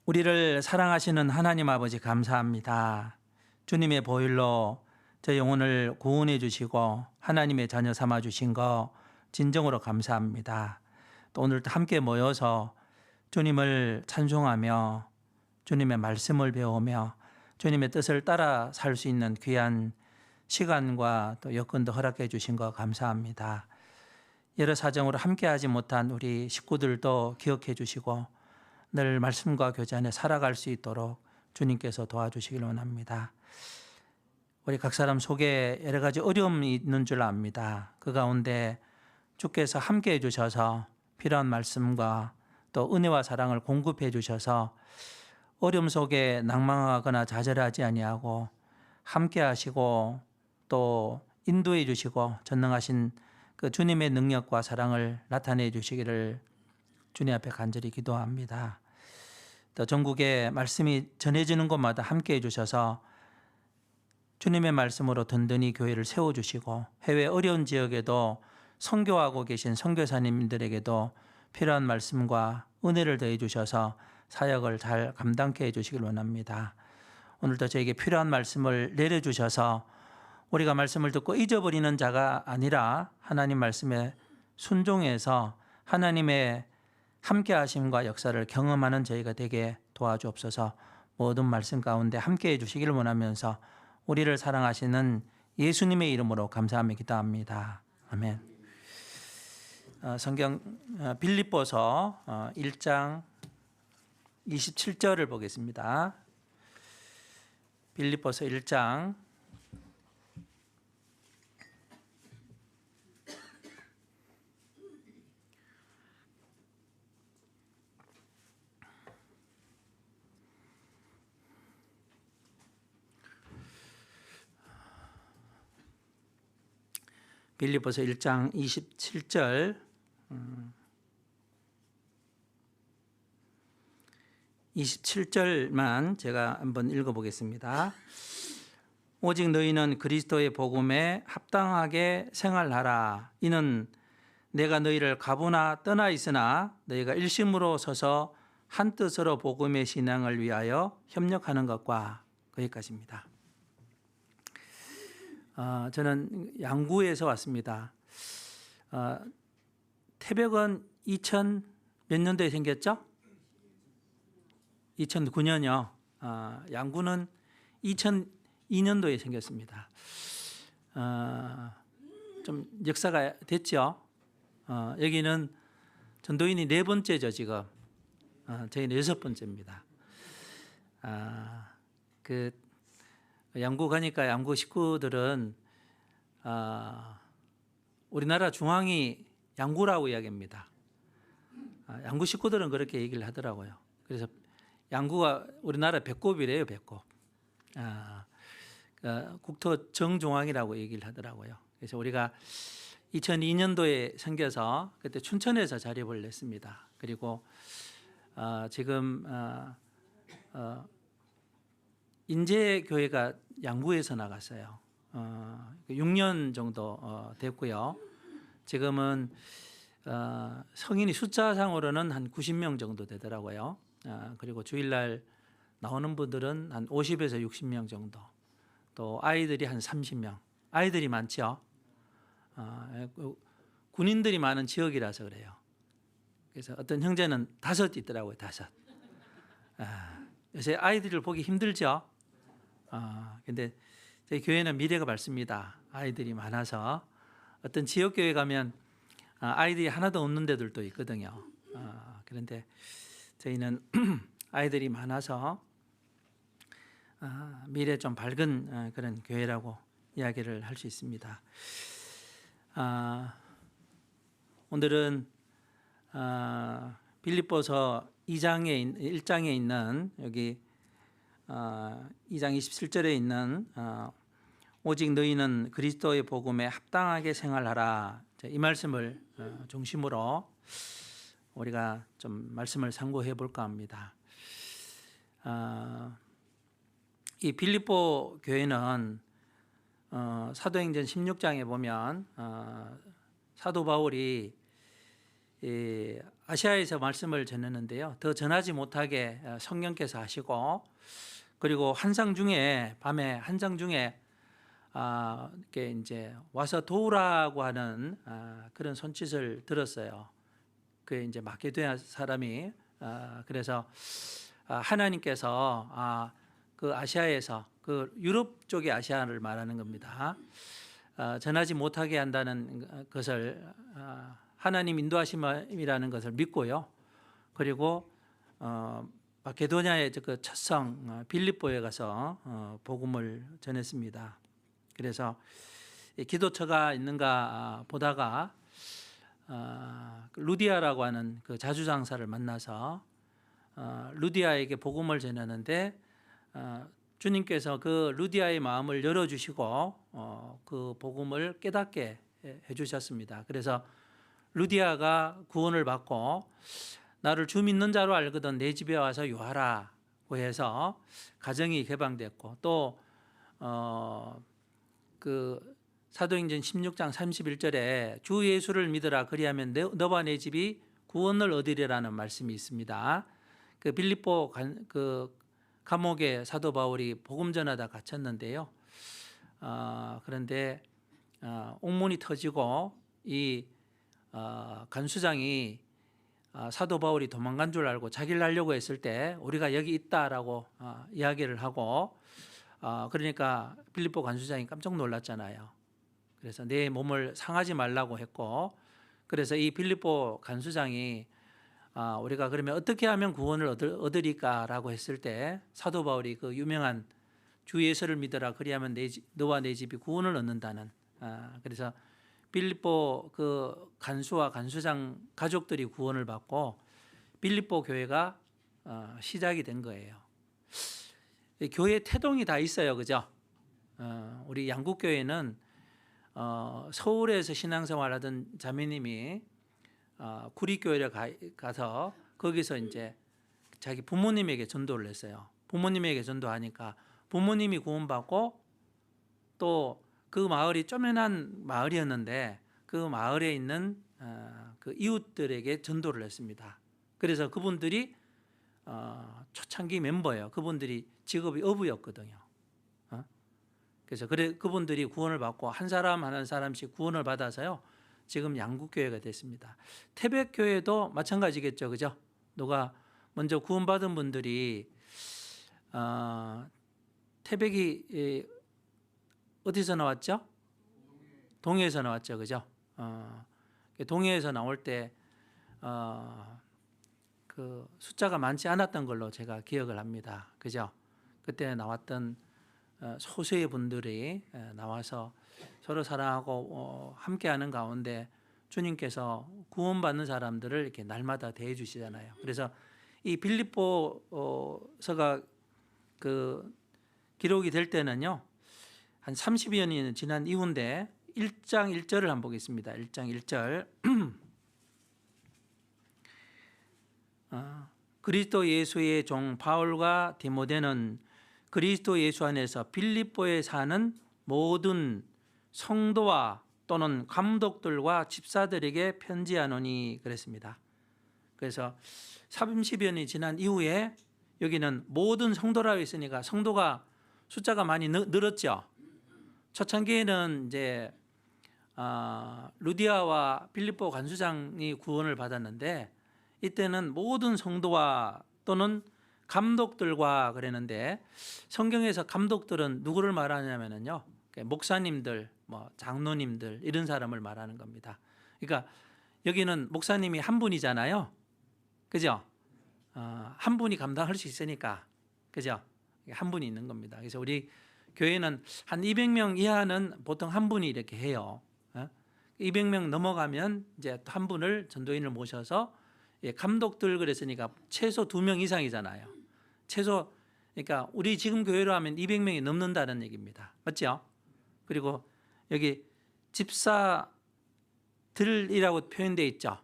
우리를 사랑하시는 하나님 아버지 감사합니다. 주님의 보혈로 저 영혼을 구원해 주시고 하나님의 자녀 삼아 주신 거 진정으로 감사합니다. 또 오늘도 함께 모여서 주님을 찬송하며 주님의 말씀을 배우며 주님의 뜻을 따라 살 수 있는 귀한 시간과 또 여건도 허락해 주신 거 감사합니다. 여러 사정으로 함께하지 못한 우리 식구들도 기억해 주시고 늘 말씀과 교제 안에 살아갈 수 있도록 주님께서 도와주시길 원합니다. 우리 각 사람 속에 여러 가지 어려움이 있는 줄 압니다. 그 가운데 주께서 함께해 주셔서 필요한 말씀과 또 은혜와 사랑을 공급해 주셔서 어려움 속에 낭망하거나 좌절하지 아니하고 함께 하시고 또 인도해 주시고 전능하신 그 주님의 능력과 사랑을 나타내 주시기를 주님 앞에 간절히 기도합니다. 또 전국에 말씀이 전해지는 곳마다 함께 해주셔서 주님의 말씀으로 든든히 교회를 세워주시고 해외 어려운 지역에도 선교하고 계신 선교사님들에게도 필요한 말씀과 은혜를 더해 주셔서 사역을 잘 감당케 해주시길 원합니다. 오늘도 저에게 필요한 말씀을 내려주셔서 우리가 말씀을 듣고 잊어버리는 자가 아니라 하나님 말씀에 순종해서 하나님의 함께 하심과 역사를 경험하는 저희가 되게 도와주옵소서. 모든 말씀 가운데 함께 해주시기를 원하면서 우리를 사랑하시는 예수님의 이름으로 감사하며 기도합니다. 아멘. 성경 빌립보서 1장 27절을 보겠습니다. 빌립보서 1장 27절 27절만 제가 한번 읽어보겠습니다. 오직 너희는 그리스도의 복음에 합당하게 생활하라. 이는 내가 너희를 가부나 떠나 있으나 너희가 일심으로 서서 한 뜻으로 복음의 신앙을 위하여 협력하는 것과 거기까지입니다. 저는 양구에서 왔습니다. 태백은 2000 몇 년도에 생겼죠? 2009년이요. 양구는 2002년도에 생겼습니다. 좀 역사가 됐죠. 여기는 전도인이 4번째죠 지금. 저희는 6번째입니다. 양구 가니까 양구 식구들은 우리나라 중앙이 양구라고 이야기합니다. 양구 식구들은 그렇게 얘기를 하더라고요. 그래서 양구가 우리나라 배꼽이래요, 배꼽. 국토 정중앙이라고 얘기를 하더라고요. 그래서 우리가 2002년도에 생겨서 그때 춘천에서 자립을 냈습니다. 그리고 지금 인제교회가 양구에서 나갔어요. 6년 정도 됐고요. 지금은 성인이 숫자상으로는 한 90명 정도 되더라고요. 그리고 주일날 나오는 분들은 한 50에서 60명 정도. 또 아이들이 한 30명. 아이들이 많죠. 군인들이 많은 지역이라서 그래요. 그래서 어떤 형제는 5 있더라고요. 5. 요새 아이들을 보기 힘들죠. 근데 저희 교회는 미래가 밝습니다. 아이들이 많아서 어떤 지역 교회 가면 아이들이 하나도 없는 데들도 있거든요. 그런데 저희는 아이들이 많아서 미래 좀 밝은 그런 교회라고 이야기를 할 수 있습니다. 오늘은 빌립보서 1장에 있는 여기 2장 27절에 있는 오직 너희는 그리스도의 복음에 합당하게 생활하라. 이 말씀을 중심으로 우리가 좀 말씀을 상고해 볼까 합니다. 이 빌립보 교회는 사도행전 16장에 보면 사도 바울이 아시아에서 말씀을 전했는데요. 더 전하지 못하게 성령께서 하시고, 그리고 한상 중에 밤에 한상 중에 이렇게 이제 와서 도우라고 하는 그런 손짓을 들었어요. 그 이제 마게도냐 사람이 그래서 하나님께서 그 아시아에서 그 유럽 쪽의 아시아를 말하는 겁니다. 전하지 못하게 한다는 것을 하나님 인도하심이라는 것을 믿고요. 그리고 마게도냐의 그 첫성 빌립보에 가서 복음을 전했습니다. 그래서 기도처가 있는가 보다가 루디아라고 하는 그 자주장사를 만나서 루디아에게 복음을 전하는데 주님께서 그 루디아의 마음을 열어주시고 그 복음을 깨닫게 해주셨습니다. 그래서 루디아가 구원을 받고 나를 주 믿는 자로 알거든 내 집에 와서 유하라고 해서 가정이 개방됐고 또 그 사도행전 16장 31절에 주 예수를 믿으라 그리하면 너와 내 집이 구원을 얻으리라는 말씀이 있습니다. 그 빌립보 그 감옥에 사도 바울이 복음 전하다 갇혔는데요. 그런데 옥문이 터지고 이 간수장이 사도 바울이 도망간 줄 알고 자기를 날려고 했을 때 우리가 여기 있다라고 이야기를 하고 그러니까 빌립보 간수장이 깜짝 놀랐잖아요. 그래서 내 몸을 상하지 말라고 했고 그래서 이 빌립보 간수장이 우리가 그러면 어떻게 하면 구원을 얻으리까라고 했을 때 사도 바울이 그 유명한 주 예수를 믿어라 그리하면 너와 내 집이 구원을 얻는다는 그래서 빌립보 그 간수와 간수장 가족들이 구원을 받고 빌립보 교회가 시작이 된 거예요. 교회 태동이 다 있어요, 그죠? 우리 양국교회는 서울에서 신앙생활하던 자매님이 구리교회를 가서 거기서 이제 자기 부모님에게 전도를 했어요. 부모님에게 전도하니까 부모님이 구원받고 또 그 마을이 쪼매난 마을이었는데 그 마을에 있는 그 이웃들에게 전도를 했습니다. 그래서 그분들이 초창기 멤버예요. 그분들이 직업이 어부였거든요. 그래서 그분들이 구원을 받고 한 사람 한 사람씩 구원을 받아서요. 지금 양국교회가 됐습니다. 태백교회도 마찬가지겠죠, 그죠? 누가 먼저 구원받은 분들이 태백이 어디서 나왔죠? 동해에서 나왔죠, 그죠? 동해에서 나올 때 그 숫자가 많지 않았던 걸로 제가 기억을 합니다, 그죠? 그때 나왔던 소수의 분들이 나와서 서로 사랑하고 함께하는 가운데 주님께서 구원받는 사람들을 이렇게 날마다 대해 주시잖아요. 그래서 이 빌립보서가 그 기록이 될 때는요. 한 30여 년이 지난 이후인데 1장 1절을 한번 보겠습니다. 1장 1절 그리스도 예수의 종 바울과 디모데는 그리스도 예수 안에서 빌립보에 사는 모든 성도와 또는 감독들과 집사들에게 편지하노니 그랬습니다. 그래서 30여 년이 지난 이후에 여기는 모든 성도라고 했으니까 성도가 숫자가 많이 늘었죠. 초창기에는 이제 루디아와 빌립보 간수장이 구원을 받았는데 이때는 모든 성도와 또는 감독들과 그랬는데 성경에서 감독들은 누구를 말하냐면요, 목사님들, 뭐 장로님들 이런 사람을 말하는 겁니다. 그러니까 여기는 목사님이 한 분이잖아요, 그죠? 한 분이 감당할 수 있으니까, 그죠? 한 분이 있는 겁니다. 그래서 우리 교회는 한 200명 이하는 보통 한 분이 이렇게 해요. 200명 넘어가면 이제 한 분을 전도인을 모셔서 감독들 그랬으니까 최소 2명 이상이잖아요. 최소 그러니까 우리 지금 교회로 하면 200명이 넘는다는 얘기입니다. 맞죠? 그리고 여기 집사들이라고 표현되어 있죠.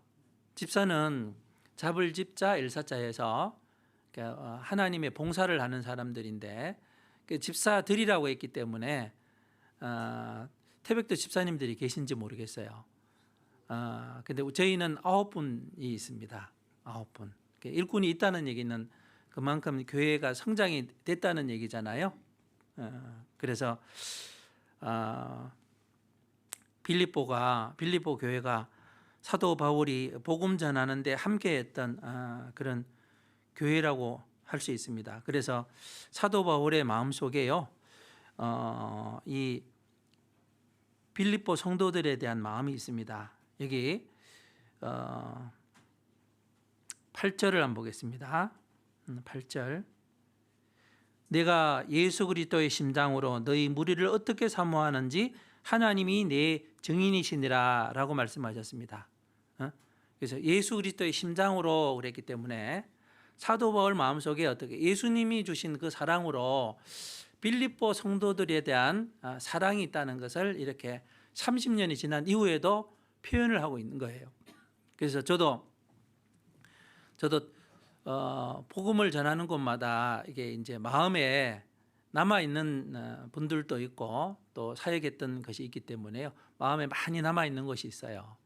집사는 잡을 집자 일사자에서 하나님의 봉사를 하는 사람들인데 집사들이라고 했기 때문에 태백도 집사님들이 계신지 모르겠어요. 근데 저희는 9분이 있습니다. 9분. 일꾼이 있다는 얘기는 그만큼 교회가 성장이 됐다는 얘기잖아요. 그래서 빌립보 교회가 사도 바울이 복음 전하는데 함께했던 그런 교회라고 할 수 있습니다. 그래서 사도 바울의 마음속에요, 이 빌립보 성도들에 대한 마음이 있습니다. 여기 8절을 한번 보겠습니다. 8절. 내가 예수 그리스도의 심장으로 너희 무리를 어떻게 사모하는지 하나님이 내 증인이시니라 라고 말씀하셨습니다. 그래서 예수 그리스도의 심장으로 그랬기 때문에 사도 바울 마음속에 어떻게 예수님이 주신 그 사랑으로 빌립보 성도들에 대한 사랑이 있다는 것을 이렇게 30년이 지난 이후에도 표현을 하고 있는 거예요. 그래서 저도 복음을 전하는 곳마다 이게 이제 마음에 남아 있는 분들도 있고 또 사역했던 것이 있기 때문에요. 마음에 많이 남아 있는 것이 있어요.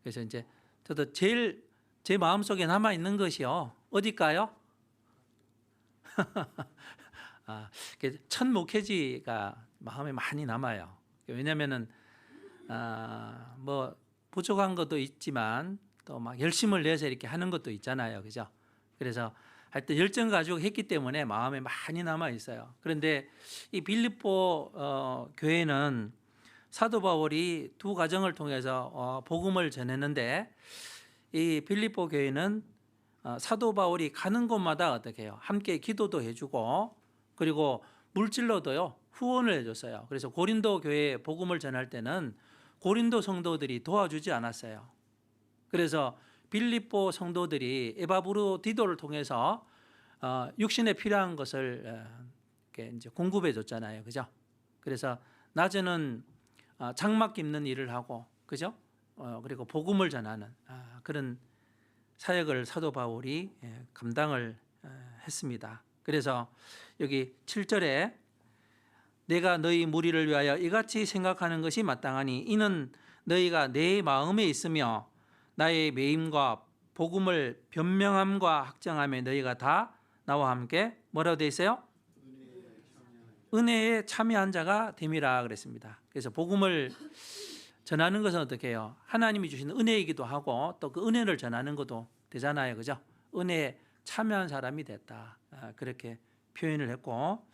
그래서 이제 저도 제일 제 마음 속에 남아 있는 것이요, 어딜까요? 첫 목회지가 마음에 많이 남아요. 왜냐하면은 뭐 부족한 것도 있지만 또 막 열심을 내서 이렇게 하는 것도 있잖아요, 그죠? 그래서 하여튼 열정 가지고 했기 때문에 마음에 많이 남아 있어요. 그런데 이 빌립보 교회는 사도 바울이 두 가정을 통해서 복음을 전했는데, 이 빌립보 교회는 사도 바울이 가는 곳마다 어떻게 해요? 함께 기도도 해주고 그리고 물질로도요 후원을 해줬어요. 그래서 고린도 교회에 복음을 전할 때는 고린도 성도들이 도와주지 않았어요. 그래서 빌립보 성도들이 에바브로디도를 통해서 육신에 필요한 것을 이렇게 이제 공급해 줬잖아요, 그죠? 그래서 낮에는 장막 깁는 일을 하고, 그죠? 그리고 복음을 전하는 그런 사역을 사도 바울이 감당을 했습니다. 그래서 여기 7절에 내가 너희 무리를 위하여 이같이 생각하는 것이 마땅하니 이는 너희가 내 마음에 있으며 나의 매임과 복음을 변명함과 확정함에 너희가 다 나와 함께 뭐라고 되어 있어요? 은혜에 참여한 자가 됨이라 그랬습니다. 그래서 복음을 전하는 것은 어떻게 해요? 하나님이 주신 은혜이기도 하고 또 그 은혜를 전하는 것도 되잖아요, 그죠? 은혜에 참여한 사람이 됐다, 그렇게 표현을 했고,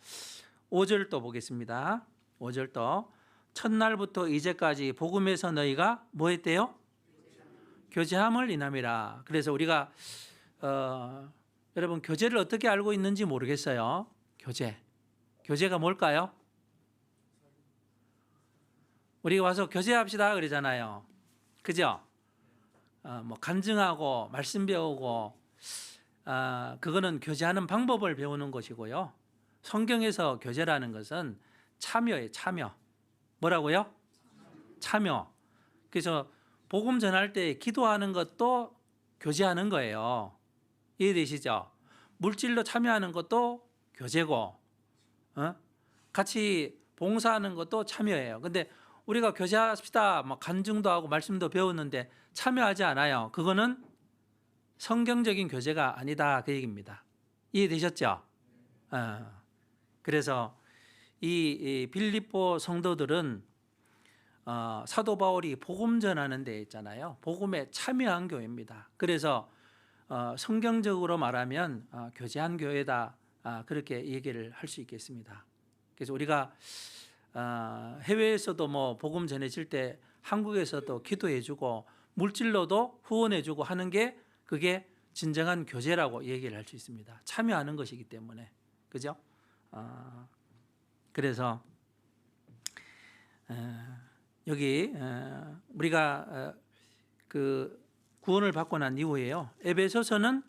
5절 또 보겠습니다. 5절 또 첫날부터 이제까지 복음에서 너희가 뭐 했대요? 교제함을 인함이라. 그래서 우리가 여러분 교제를 어떻게 알고 있는지 모르겠어요. 교제가 뭘까요? 우리가 와서 교제합시다 그러잖아요, 그죠? 뭐 간증하고 말씀 배우고 그거는 교제하는 방법을 배우는 것이고요. 성경에서 교제라는 것은 참여예요. 참여. 뭐라고요? 참여. 그래서 복음 전할 때 기도하는 것도 교제하는 거예요. 이해되시죠? 물질로 참여하는 것도 교제고, 같이 봉사하는 것도 참여예요. 근데 우리가 교제합시다, 뭐 간증도 하고 말씀도 배우는데 참여하지 않아요. 그거는 성경적인 교제가 아니다, 그 얘기입니다. 이해되셨죠? 그래서 이 빌립보 성도들은 사도 바울이 복음 전하는 데 있잖아요, 복음에 참여한 교회입니다. 그래서 성경적으로 말하면 교제한 교회다, 그렇게 얘기를 할 수 있겠습니다. 그래서 우리가 해외에서도 뭐 복음 전해질 때 한국에서도 기도해주고 물질로도 후원해주고 하는 게 그게 진정한 교제라고 얘기를 할 수 있습니다. 참여하는 것이기 때문에, 그죠? 그래서 여기 우리가 그 구원을 받고 난 이후에요, 에베소서는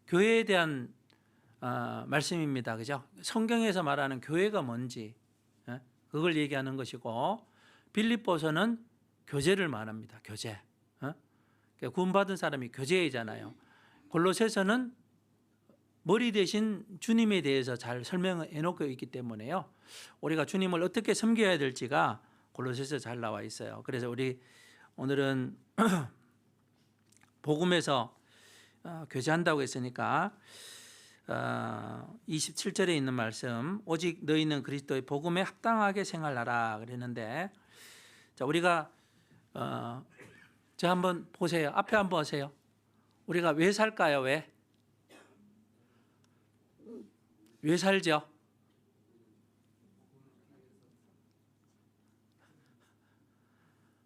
교회에 대한 말씀입니다, 그죠? 성경에서 말하는 교회가 뭔지 그걸 얘기하는 것이고, 빌립보서는 교제를 말합니다. 교제. 구원받은 사람이 교제이잖아요. 골로새서는 머리 대신 주님에 대해서 잘 설명해 놓고 있기 때문에요, 우리가 주님을 어떻게 섬겨야 될지가 골로새서 잘 나와 있어요. 그래서 우리 오늘은 복음에서 교제한다고 했으니까 27절에 있는 말씀, 오직 너희는 그리스도의 복음에 합당하게 생활하라 그랬는데, 자, 우리가 저 한번 보세요. 앞에 한번 보세요. 우리가 왜 살까요? 왜 살죠?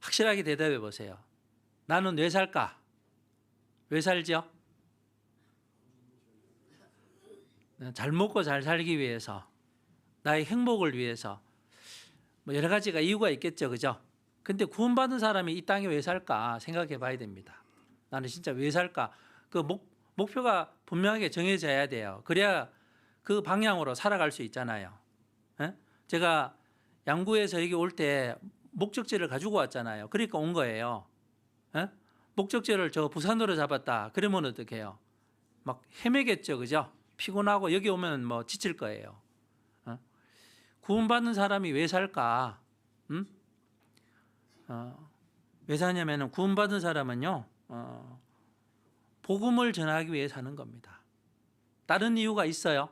확실하게 대답해 보세요. 나는 왜 살까? 왜 살죠? 잘 먹고 잘 살기 위해서, 나의 행복을 위해서, 뭐 여러 가지가 이유가 있겠죠, 그죠? 근데 구원받은 사람이 이 땅에 왜 살까 생각해 봐야 됩니다. 나는 진짜 왜 살까? 그 목표가 분명하게 정해져야 돼요. 그래야 그 방향으로 살아갈 수 있잖아요. 제가 양구에서 여기 올 때 목적지를 가지고 왔잖아요. 그러니까 온 거예요. 목적지를 저 부산으로 잡았다. 그러면 어떻게 해요? 막 헤매겠죠, 그죠? 피곤하고 여기 오면 뭐 지칠 거예요. 구원받는 사람이 왜 살까? 왜 사냐면은 구원받은 사람은요, 복음을 전하기 위해 사는 겁니다. 다른 이유가 있어요?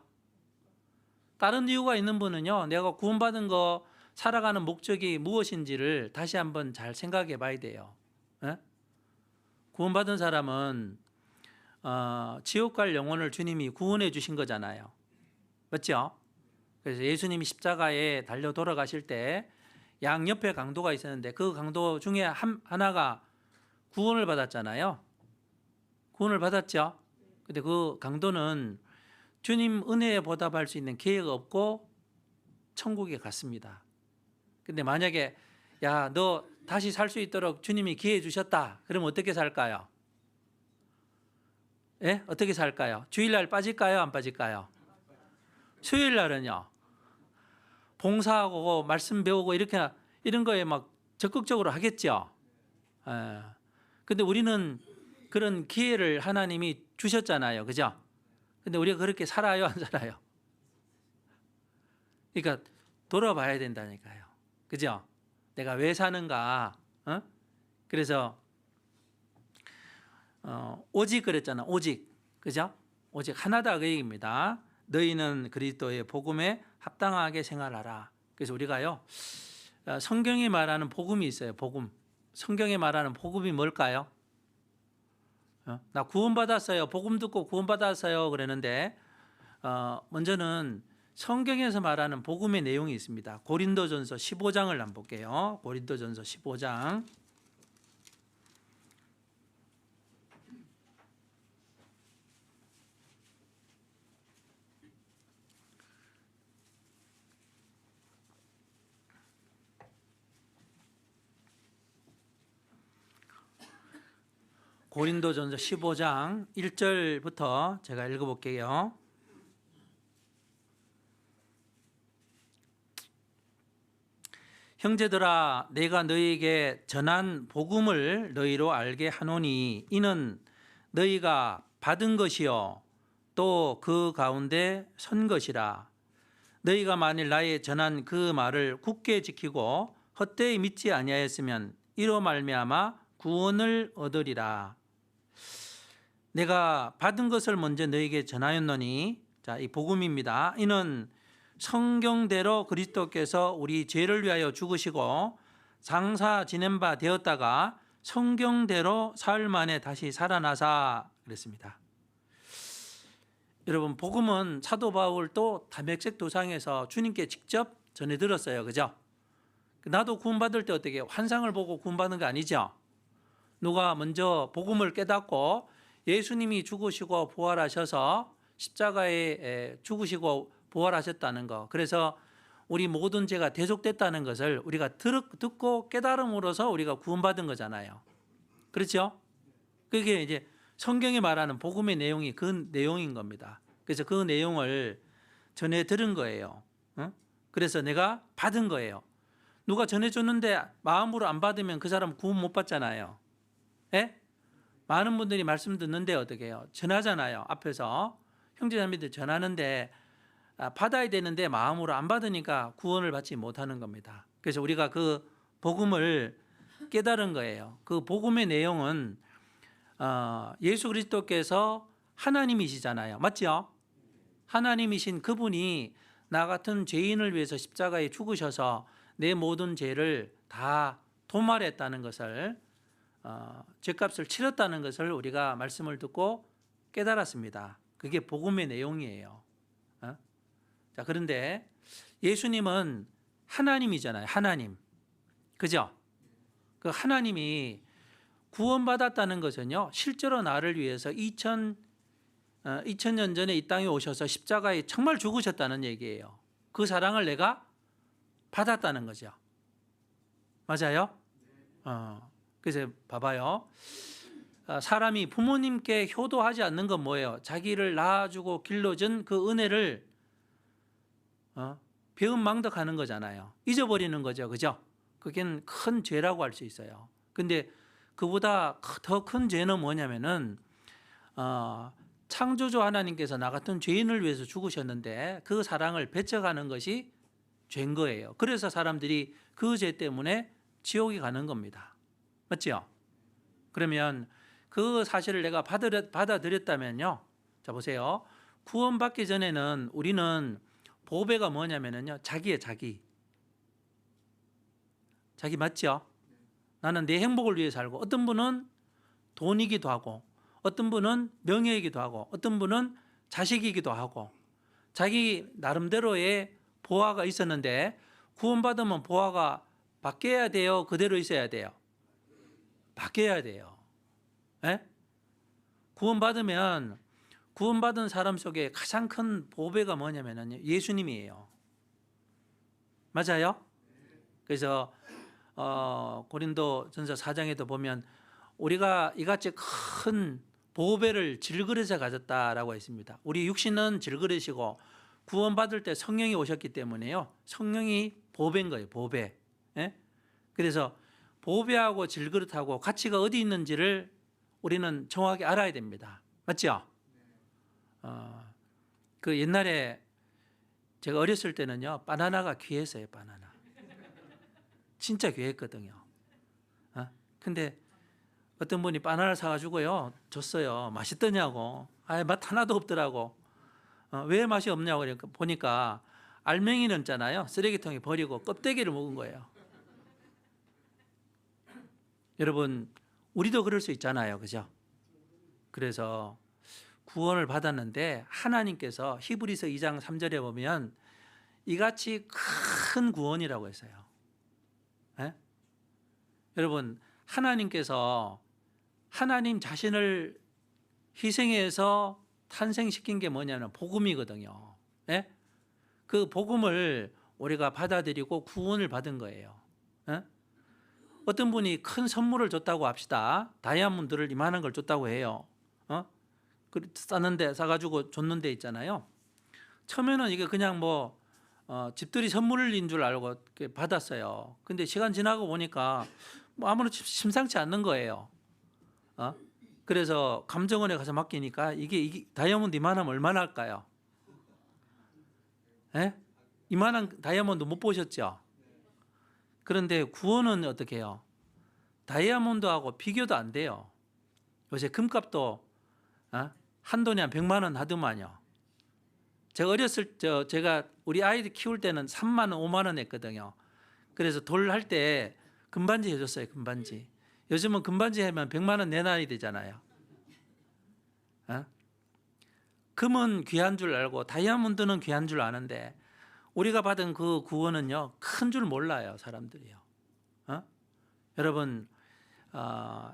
다른 이유가 있는 분은요, 내가 구원받은 거 살아가는 목적이 무엇인지를 다시 한번 잘 생각해 봐야 돼요. 구원받은 사람은 지옥 갈 영혼을 주님이 구원해 주신 거잖아요. 맞죠? 그래서 예수님이 십자가에 달려 돌아가실 때 양옆에 강도가 있었는데 그 강도 중에 하나가 구원을 받았잖아요. 구원을 받았죠. 근데 그 강도는 주님 은혜에 보답할 수 있는 기회가 없고 천국에 갔습니다. 근데 만약에 야, 너 다시 살 수 있도록 주님이 기회 주셨다. 그러면 어떻게 살까요? 예? 어떻게 살까요? 주일날 빠질까요? 안 빠질까요? 수요일날은요, 봉사하고 말씀 배우고 이런 거에 막 적극적으로 하겠죠. 근데 우리는 그런 기회를 하나님이 주셨잖아요. 그죠? 근데 우리가 그렇게 살아요? 안 살아요? 그러니까 돌아봐야 된다니까요. 그죠? 내가 왜 사는가? 그래서 오직 그랬잖아. 오직. 그죠? 오직 하나다 그 얘기입니다. 너희는 그리스도의 복음에 합당하게 생활하라. 그래서 우리가요, 성경이 말하는 복음이 있어요. 복음. 성경이 말하는 복음이 뭘까요? 나 구원받았어요. 복음 듣고 구원받았어요. 그러는데 먼저는 성경에서 말하는 복음의 내용이 있습니다. 고린도전서 15장을 한번 볼게요. 고린도전서 15장. 고린도전서 15장 1절부터 제가 읽어볼게요. 형제들아, 내가 너희에게 전한 복음을 너희로 알게 하노니 이는 너희가 받은 것이요 또 그 가운데 선 것이라. 너희가 만일 나의 전한 그 말을 굳게 지키고 헛되이 믿지 아니하였으면 이로 말미암아 구원을 얻으리라. 내가 받은 것을 먼저 너희에게 전하였노니, 자, 이 복음입니다. 이는 성경대로 그리스도께서 우리 죄를 위하여 죽으시고 장사 지낸 바 되었다가 성경대로 사흘 만에 다시 살아나사 그랬습니다. 여러분, 복음은 사도 바울도 다메섹 도상에서 주님께 직접 전해 들었어요. 그죠? 나도 구원받을 때 어떻게 환상을 보고 구원받는 거 아니죠? 누가 먼저 복음을 깨닫고 예수님이 죽으시고 부활하셔서 십자가에 죽으시고 부활하셨다는 거, 그래서 우리 모든 죄가 대속됐다는 것을 우리가 듣고 깨달음으로써 우리가 구원받은 거잖아요. 그렇죠? 그게 이제 성경이 말하는 복음의 내용이 그 내용인 겁니다. 그래서 그 내용을 전해 들은 거예요. 그래서 내가 받은 거예요. 누가 전해줬는데 마음으로 안 받으면 그 사람 구원 못 받잖아요. 예? 많은 분들이 말씀 듣는데 어떻게 해요? 전하잖아요. 앞에서 형제자매들 전하는데 받아야 되는데 마음으로 안 받으니까 구원을 받지 못하는 겁니다. 그래서 우리가 그 복음을 깨달은 거예요. 그 복음의 내용은 예수 그리스도께서 하나님이시잖아요. 맞죠? 하나님이신 그분이 나 같은 죄인을 위해서 십자가에 죽으셔서 내 모든 죄를 다 도말했다는 것을, 죄값을 치렀다는 것을 우리가 말씀을 듣고 깨달았습니다. 그게 복음의 내용이에요. 자, 그런데 예수님은 하나님이잖아요. 하나님. 그죠? 그 하나님이 구원받았다는 것은요, 실제로 나를 위해서 2000년 전에 이 땅에 오셔서 십자가에 정말 죽으셨다는 얘기예요. 그 사랑을 내가 받았다는 거죠. 맞아요? 그래서 봐봐요. 사람이 부모님께 효도하지 않는 건 뭐예요? 자기를 낳아주고 길러준 그 은혜를 배은망덕하는 거잖아요. 잊어버리는 거죠. 그죠? 그게 큰 죄라고 할 수 있어요. 근데 그보다 더 큰 죄는 뭐냐면은 창조주 하나님께서 나 같은 죄인을 위해서 죽으셨는데 그 사랑을 배척하는 것이 죄인 거예요. 그래서 사람들이 그 죄 때문에 지옥에 가는 겁니다. 맞죠? 그러면 그 사실을 내가 받아들였다면요. 자, 보세요. 구원받기 전에는 우리는 보배가 뭐냐면요. 자기예요, 자기. 자기 맞죠? 나는 내 행복을 위해 살고, 어떤 분은 돈이기도 하고, 어떤 분은 명예이기도 하고, 어떤 분은 자식이기도 하고, 자기 나름대로의 보화가 있었는데 구원받으면 보화가 바뀌어야 돼요? 그대로 있어야 돼요? 바뀌어야 돼요. 에? 구원받으면 구원받은 사람 속에 가장 큰 보배가 뭐냐면 예수님이에요. 맞아요? 그래서 고린도 전서 4장에도 보면 우리가 이같이 큰 보배를 질그릇에 가졌다라고 했습니다. 우리 육신은 질그릇이고 구원받을 때 성령이 오셨기 때문에요. 성령이 보배인 거예요. 보배. 예? 그래서 보배하고 질그릇하고 가치가 어디 있는지를 우리는 정확히 알아야 됩니다. 맞죠? 그 옛날에 제가 어렸을 때는요, 바나나가 귀했어요. 바나나. 진짜 귀했거든요. 근데 어떤 분이 바나나를 사가지고요, 줬어요. 맛있더냐고. 맛 하나도 없더라고. 왜 맛이 없냐고 그러니까 보니까 알맹이는 있잖아요. 쓰레기통에 버리고 껍데기를 먹은 거예요. 여러분, 우리도 그럴 수 있잖아요. 그죠? 그래서 구원을 받았는데 하나님께서 히브리서 2장 3절에 보면 이같이 큰 구원이라고 했어요. 예? 여러분, 하나님께서 하나님 자신을 희생해서 탄생시킨 게 뭐냐면 복음이거든요. 예? 그 복음을 우리가 받아들이고 구원을 받은 거예요. 예? 어떤 분이 큰 선물을 줬다고 합시다. 다이아몬드를 이만한 걸 줬다고 해요. 싸가지고 줬는데 있잖아요. 처음에는 이게 그냥 집들이 선물인 줄 알고 받았어요. 근데 시간 지나고 보니까 아무런 심상치 않는 거예요. 그래서 감정원에 가서 맡기니까 이게 다이아몬드 이만하면 얼마나 할까요? 예? 이만한 다이아몬드 못 보셨죠? 그런데 구원은 어떻게 해요? 다이아몬드하고 비교도 안 돼요. 요새 금값도 한돈이 한 100만 원 하더만요. 제가 우리 아이들 키울 때는 3만 원, 5만 원 했거든요. 그래서 돌 할 때 금반지 해줬어요. 금반지. 요즘은 금반지 하면 100만 원 내놔야 되잖아요. 금은 귀한 줄 알고 다이아몬드는 귀한 줄 아는데 우리가 받은 그 구원은요, 큰 줄 몰라요. 사람들이요. 여러분,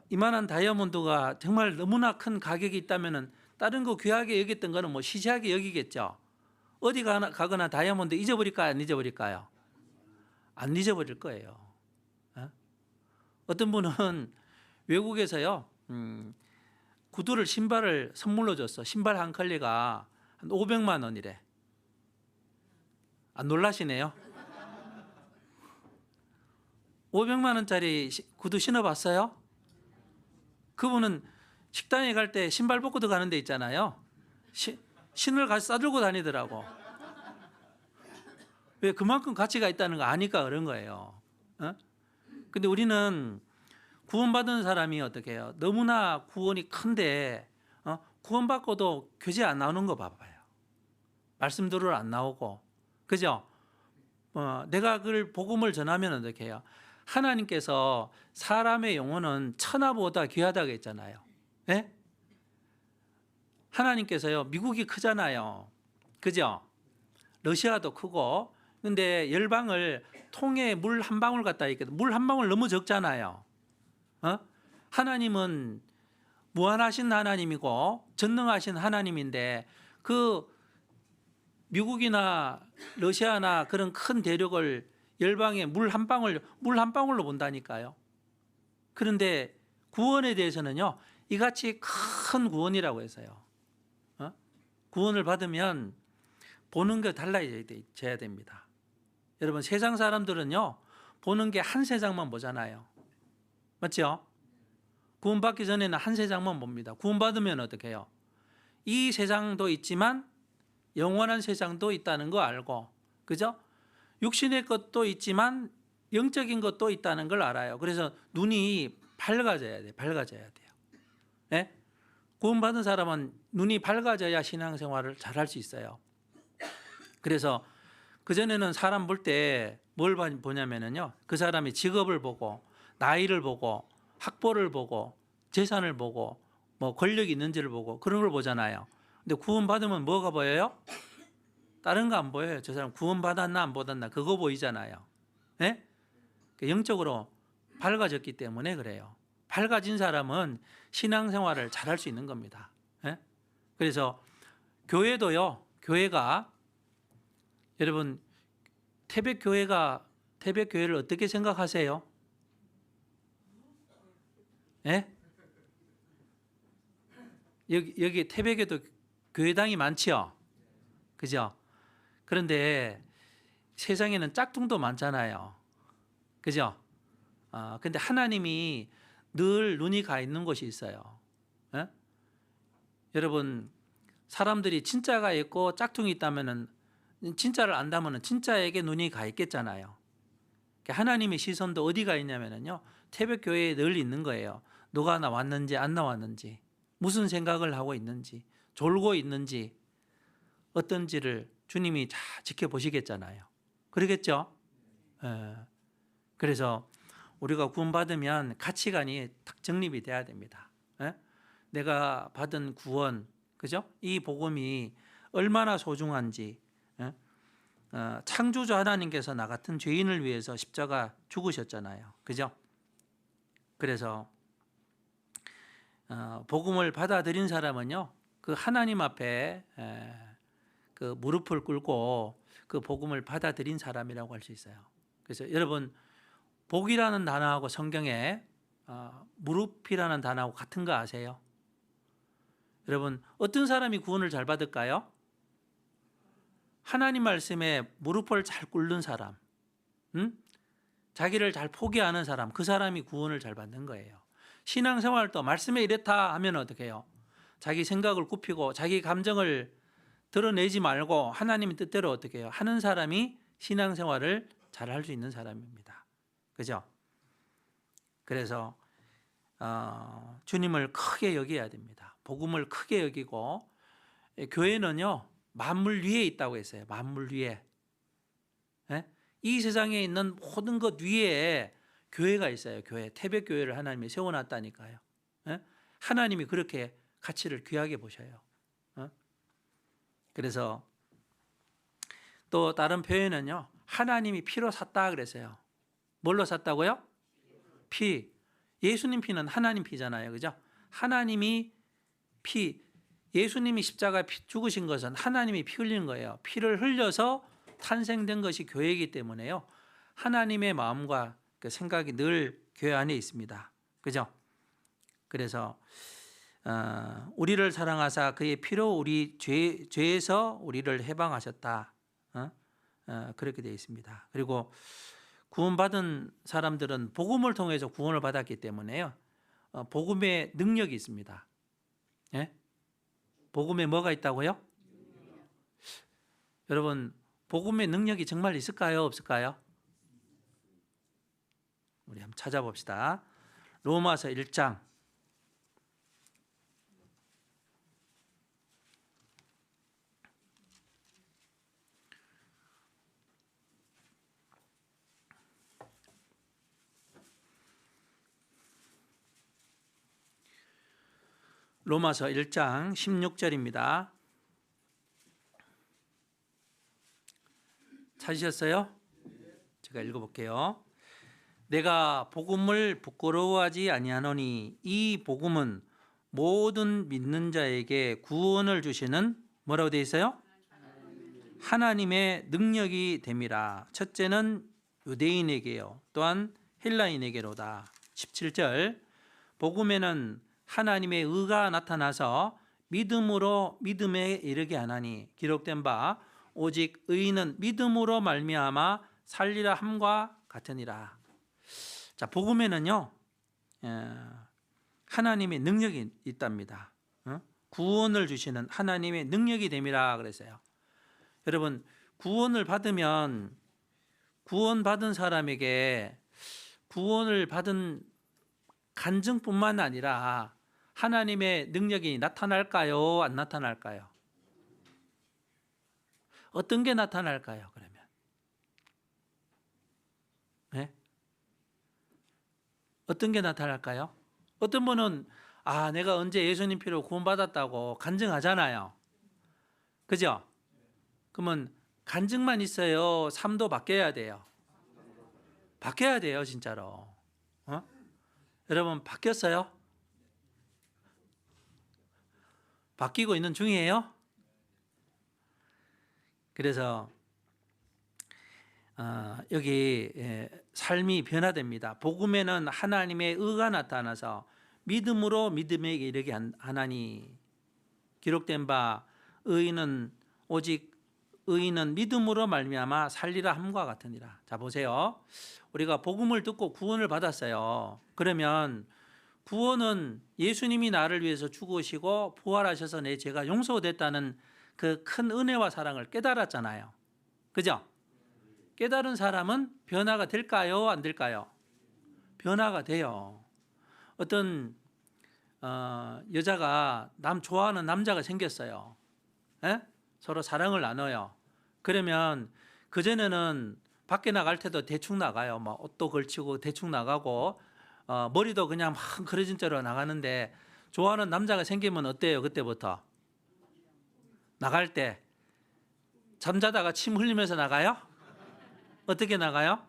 이만한 다이아몬드가 정말 너무나 큰 가격이 있다면 다른 거 귀하게 여겼던 거는 시시하게 여기겠죠. 어디 가거나 다이아몬드 잊어버릴까요? 안 잊어버릴까요? 안 잊어버릴 거예요. 어떤 분은 외국에서요, 구두를 신발을 선물로 줬어. 신발 한 컬레가 한 500만 원이래. 안 놀라시네요? 500만 원짜리 구두 신어봤어요? 그분은 식당에 갈 때 신발 벗고 들어가는 데 있잖아요. 신을 같이 싸들고 다니더라고. 왜? 그만큼 가치가 있다는 거 아니까 그런 거예요. 근데 우리는 구원받은 사람이 어떻게 해요? 너무나 구원이 큰데 구원받고도 교제 안 나오는 거 봐봐요. 말씀 들으러 안 나오고, 그죠? 내가 그 복음을 전하면 어떻게 해요? 하나님께서 사람의 영혼은 천하보다 귀하다고 했잖아요. 네? 하나님께서요, 미국이 크잖아요. 그죠? 러시아도 크고, 근데 열방을 통에 물 한 방울 갖다 있거든. 물 한 방울 너무 적잖아요. 하나님은 무한하신 하나님이고 전능하신 하나님인데, 그 미국이나 러시아나 그런 큰 대륙을 열방에 물 한 방울로 본다니까요. 그런데 구원에 대해서는요, 이같이 큰 구원이라고 해서요. 구원을 받으면 보는 게 달라져야 됩니다. 여러분, 세상 사람들은요, 보는 게 한 세상만 보잖아요. 맞죠? 구원받기 전에는 한 세상만 봅니다. 구원받으면 어떻게 해요? 이 세상도 있지만 영원한 세상도 있다는 거 알고, 그죠? 육신의 것도 있지만 영적인 것도 있다는 걸 알아요. 그래서 눈이 밝아져야 돼요. 밝아져야 돼요. 네? 구원받은 사람은 눈이 밝아져야 신앙생활을 잘할 수 있어요. 그래서 그전에는 사람 볼 때 뭘 보냐면요, 그 사람이 직업을 보고 나이를 보고 학벌을 보고 재산을 보고 뭐 권력이 있는지를 보고 그런 걸 보잖아요. 근데 구원받으면 뭐가 보여요? 다른 거 안 보여요. 저 사람 구원받았나 안 받았나 그거 보이잖아요. 네? 영적으로 밝아졌기 때문에 그래요. 밝아진 사람은 신앙생활을 잘할 수 있는 겁니다. 네? 그래서 교회도요, 교회가 여러분 태백교회를 어떻게 생각하세요? 네? 여기 태백에도 교회당이 많지요? 그죠? 그런데 세상에는 짝퉁도 많잖아요. 그죠? 근데 하나님이 늘 눈이 가 있는 곳이 있어요. 예? 여러분, 사람들이 진짜가 있고 짝퉁이 있다면은 진짜를 안다면은 진짜에게 눈이 가 있겠잖아요. 하나님의 시선도 어디가 있냐면요, 태백교회에 늘 있는 거예요. 누가 나왔는지 안 나왔는지, 무슨 생각을 하고 있는지, 졸고 있는지, 어떤지를 주님이 다 지켜보시겠잖아요. 그러겠죠? 그래서 우리가 구원받으면 가치관이 딱 정립이 돼야 됩니다. 내가 받은 구원, 그죠? 이 복음이 얼마나 소중한지, 창조주 하나님께서 나 같은 죄인을 위해서 십자가 죽으셨잖아요. 그죠? 그래서 복음을 받아들인 사람은요, 그 하나님 앞에 그 무릎을 꿇고 그 복음을 받아들인 사람이라고 할 수 있어요. 그래서 여러분, 복이라는 단어하고 성경에 무릎이라는 단어하고 같은 거 아세요? 여러분, 어떤 사람이 구원을 잘 받을까요? 하나님 말씀에 무릎을 잘 꿇는 사람, 자기를 잘 포기하는 사람, 그 사람이 구원을 잘 받는 거예요. 신앙생활도 말씀에 이렇다 하면 어떻게 해요? 자기 생각을 굽히고 자기 감정을 드러내지 말고 하나님의 뜻대로 어떻게 해요? 하는 사람이 신앙생활을 잘 할 수 있는 사람입니다. 그죠? 그래서 주님을 크게 여겨야 됩니다. 복음을 크게 여기고, 교회는요, 만물 위에 있다고 했어요. 만물 위에. 이 세상에 있는 모든 것 위에 교회가 있어요. 교회. 태백교회를 하나님이 세워놨다니까요. 하나님이 그렇게 가치를 귀하게 보셔요. 그래서 또 다른 표현은요, 하나님이 피로 샀다 그랬어요. 뭘로 샀다고요? 피. 예수님 피는 하나님 피잖아요. 그죠? 하나님이 피, 예수님이 십자가에 죽으신 것은 하나님이 피 흘린 거예요. 피를 흘려서 탄생된 것이 교회이기 때문에요, 하나님의 마음과 그 생각이 늘 교회 안에 있습니다. 그죠? 그래서 우리를 사랑하사 그의 피로 우리 죄에서 우리를 해방하셨다. 그렇게 되어 있습니다. 그리고 구원받은 사람들은 복음을 통해서 구원을 받았기 때문에요, 복음의 능력이 있습니다. 예? 복음에 뭐가 있다고요? 여러분, 복음의 능력이 정말 있을까요? 없을까요? 우리 한번 찾아봅시다. 로마서 1장 로마서 1장 16절입니다. 찾으셨어요? 제가 읽어볼게요. 내가 복음을 부끄러워하지 아니하노니 이 복음은 모든 믿는 자에게 구원을 주시는 뭐라고 되어 있어요? 하나님의 능력이 됨이라. 첫째는 유대인에게요, 또한 헬라인에게로다. 17절 복음에는 하나님의 의가 나타나서 믿음으로 믿음에 이르게 하나니 기록된 바 오직 의인은 믿음으로 말미암아 살리라 함과 같으니라. 자, 복음에는요 하나님의 능력이 있답니다. 구원을 주시는 하나님의 능력이 됨이라 그랬어요. 여러분, 구원을 받으면 구원받은 사람에게 구원을 받은 간증뿐만 아니라 하나님의 능력이 나타날까요? 안 나타날까요? 어떤 게 나타날까요? 그러면 네? 어떤 게 나타날까요? 어떤 분은 내가 언제 예수님 피로 구원받았다고 간증하잖아요. 그죠? 그러면 간증만 있어요? 삶도 바뀌어야 돼요? 바뀌어야 돼요, 진짜로. 여러분, 바뀌었어요? 바뀌고 있는 중이에요? 그래서 여기 삶이 변화됩니다. 복음에는 하나님의 의가 나타나서 믿음으로 믿음에 이르게 하나니 기록된 바 의인은 오직 의인은 믿음으로 말미암아 살리라 함과 같으니라. 자, 보세요. 우리가 복음을 듣고 구원을 받았어요. 그러면 구원은 예수님이 나를 위해서 죽으시고 부활하셔서 내 죄가 용서됐다는 그 큰 은혜와 사랑을 깨달았잖아요. 그죠? 깨달은 사람은 변화가 될까요? 안 될까요? 변화가 돼요. 어떤 여자가 좋아하는 남자가 생겼어요. 에? 서로 사랑을 나눠요. 그러면 그전에는 밖에 나갈 때도 대충 나가요. 막 옷도 걸치고 대충 나가고 머리도 그냥 막 그려진 채로 나가는데 좋아하는 남자가 생기면 어때요? 그때부터 나갈 때 잠자다가 침 흘리면서 나가요? 어떻게 나가요?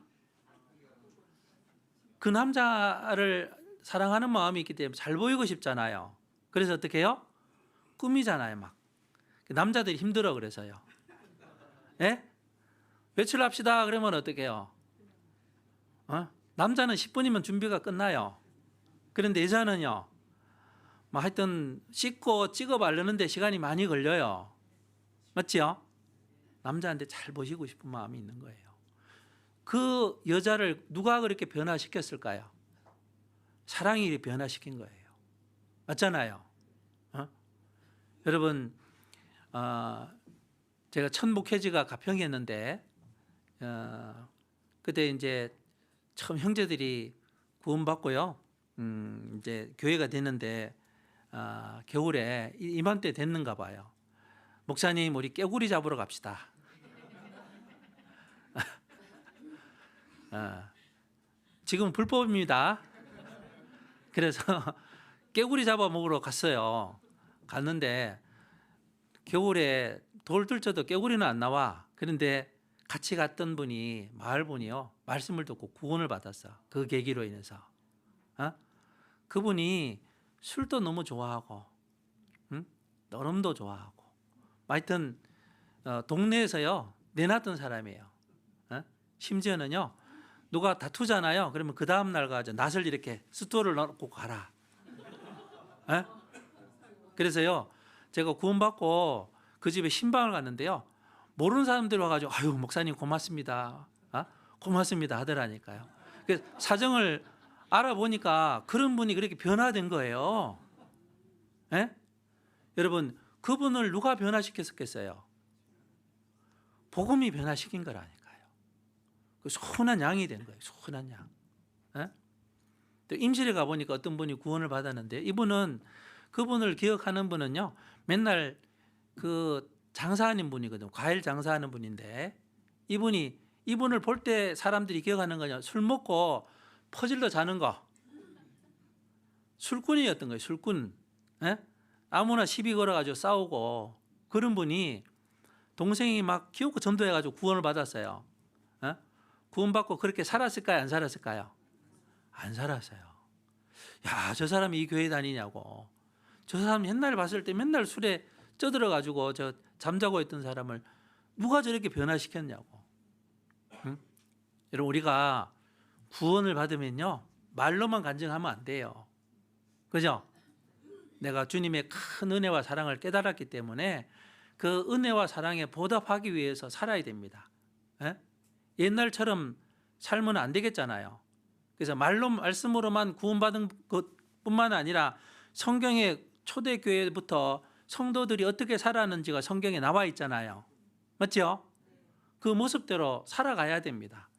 그 남자를 사랑하는 마음이 있기 때문에 잘 보이고 싶잖아요. 그래서 어떻게 해요? 꾸미잖아요. 막 남자들이 힘들어. 그래서요. 예? 외출합시다 그러면 어떻게 해요? 남자는 10분이면 준비가 끝나요. 그런데 여자는요, 뭐 하여튼 씻고 찍어 바르는데 시간이 많이 걸려요. 맞지요? 남자한테 잘 보시고 싶은 마음이 있는 거예요. 그 여자를 누가 그렇게 변화시켰을까요? 사랑이 변화시킨 거예요. 맞잖아요. 여러분, 제가 첫 목회지가 가평이었는데 그때 이제 처음 형제들이 구원받고요. 이제 교회가 됐는데 겨울에 이맘때 됐는가 봐요. 목사님, 우리 깨구리 잡으러 갑시다. 지금 불법입니다. 그래서 깨구리 잡아 먹으러 갔어요. 갔는데 겨울에 돌 들쳐도 깨구리는 안 나와. 그런데 같이 갔던 분이 마을 분이요, 말씀을 듣고 구원을 받았어. 그 계기로 인해서. 그분이 술도 너무 좋아하고, 너름도 좋아하고, 하여튼 동네에서요 내놨던 사람이에요. 심지어는요, 누가 다투잖아요. 그러면 그 다음 날 가서 낫을 이렇게 스토를 넣고 가라. 그래서요, 제가 구원받고 그 집에 신방을 갔는데요, 모르는 사람들이 와가지고 아유 목사님 고맙습니다, 고맙습니다 하더라니까요. 그래서 사정을 알아보니까 그런 분이 그렇게 변화된 거예요. 여러분, 그분을 누가 변화시켰겠어요? 복음이 변화시킨 거라니까요. 그 순한 양이 된 거예요. 순한 양. 또 임실에 가보니까 어떤 분이 구원을 받았는데 그분을 기억하는 분은요, 맨날 그 장사하는 분이거든요. 과일 장사하는 분인데 이분을 볼 때 사람들이 기억하는 거냐, 술 먹고 퍼질러 자는 거, 술꾼이었던 거예요. 술꾼. 예? 아무나 시비 걸어가지고 싸우고, 그런 분이 동생이 막 기어코 전도해가지고 구원을 받았어요. 예? 구원받고 그렇게 살았을까요? 안 살았을까요? 안 살았어요. 야, 저 사람이 이 교회 다니냐고. 저 사람 옛날에 봤을 때 맨날 술에 쪄들어가지고 저 잠자고 있던 사람을 누가 저렇게 변화시켰냐고. 응? 여러분, 우리가 구원을 받으면요, 말로만 간증하면 안 돼요. 그죠? 내가 주님의 큰 은혜와 사랑을 깨달았기 때문에 그 은혜와 사랑에 보답하기 위해서 살아야 됩니다. 예? 옛날처럼 살면 안 되겠잖아요. 그래서 말씀으로만 구원받은 것뿐만 아니라 성경의 초대교회부터 성도들이 어떻게 살았는지가 성경에 나와 있잖아요. 맞죠? 그 모습대로 살아가야 됩니다.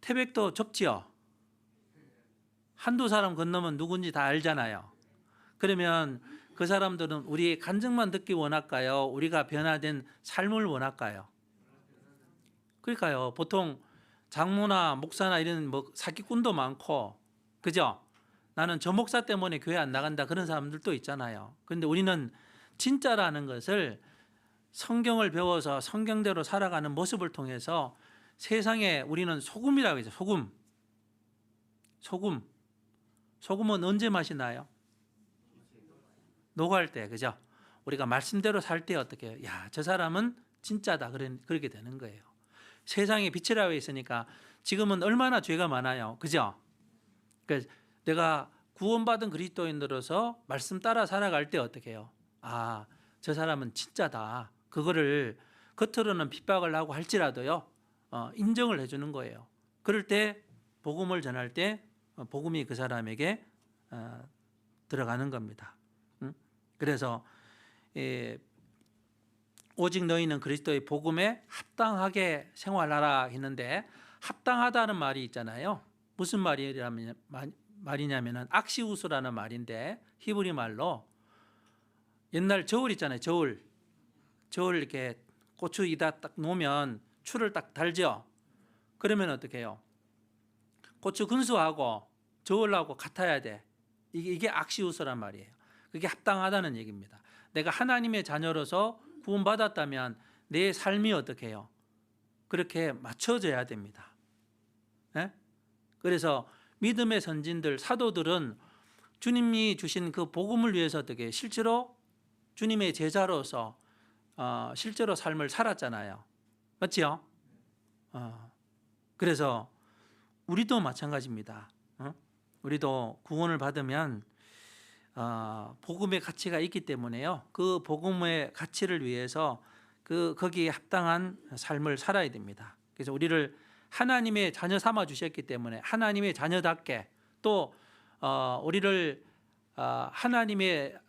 태백도 좁지요. 한두 사람 건너면 누군지 다 알잖아요. 그러면 그 사람들은 우리의 간증만 듣기 원할까요? 우리가 변화된 삶을 원할까요? 그러니까요. 보통 장모나 목사나 이런 사기꾼도 많고, 그죠? 나는 저 목사 때문에 교회 안 나간다, 그런 사람들도 있잖아요. 그런데 우리는 진짜라는 것을 성경을 배워서 성경대로 살아가는 모습을 통해서 세상에 우리는 소금이라고 하죠. 소금은 언제 맛이 나요? 녹아할 때, 그죠? 우리가 말씀대로 살 때 어떻게 해요? 야, 저 사람은 진짜다, 그렇게 되는 거예요. 세상에 빛이라고 있으니까 지금은 얼마나 죄가 많아요, 그죠? 그러니까 내가 구원받은 그리스도인으로서 말씀 따라 살아갈 때 어떻게 해요? 아, 저 사람은 진짜다. 그거를 겉으로는 핍박을 하고 할지라도요, 인정을 해주는 거예요. 그럴 때 복음을 전할 때 복음이 그 사람에게 들어가는 겁니다. 그래서 오직 너희는 그리스도의 복음에 합당하게 생활하라 했는데, 합당하다는 말이 있잖아요. 무슨 말이냐면은 악시우스라는 말인데, 히브리 말로 옛날 저울 있잖아요. 저울 이렇게 고추 이다 딱 놓으면 추를 딱 달죠. 그러면 어떻게 해요? 고추 근수하고 저울하고 같아야 돼. 이게 악시우스란 말이에요. 그게 합당하다는 얘기입니다. 내가 하나님의 자녀로서 구원받았다면 내 삶이 어떻게 해요? 그렇게 맞춰져야 됩니다. 네? 그래서 믿음의 선진들, 사도들은 주님이 주신 그 복음을 위해서 어떻게 실제로 주님의 제자로서 실제로 삶을 살았잖아요. 맞지요? 그래서 우리도 마찬가지입니다. 우리도 구원을 받으면 복음의 가치가 있기 때문에요. 그 복음의 가치를 위해서 거기에 합당한 삶을 살아야 됩니다. 그래서 우리를 하나님의 자녀 삼아 주셨기 때문에 하나님의 자녀답게, 또 우리를 하나님의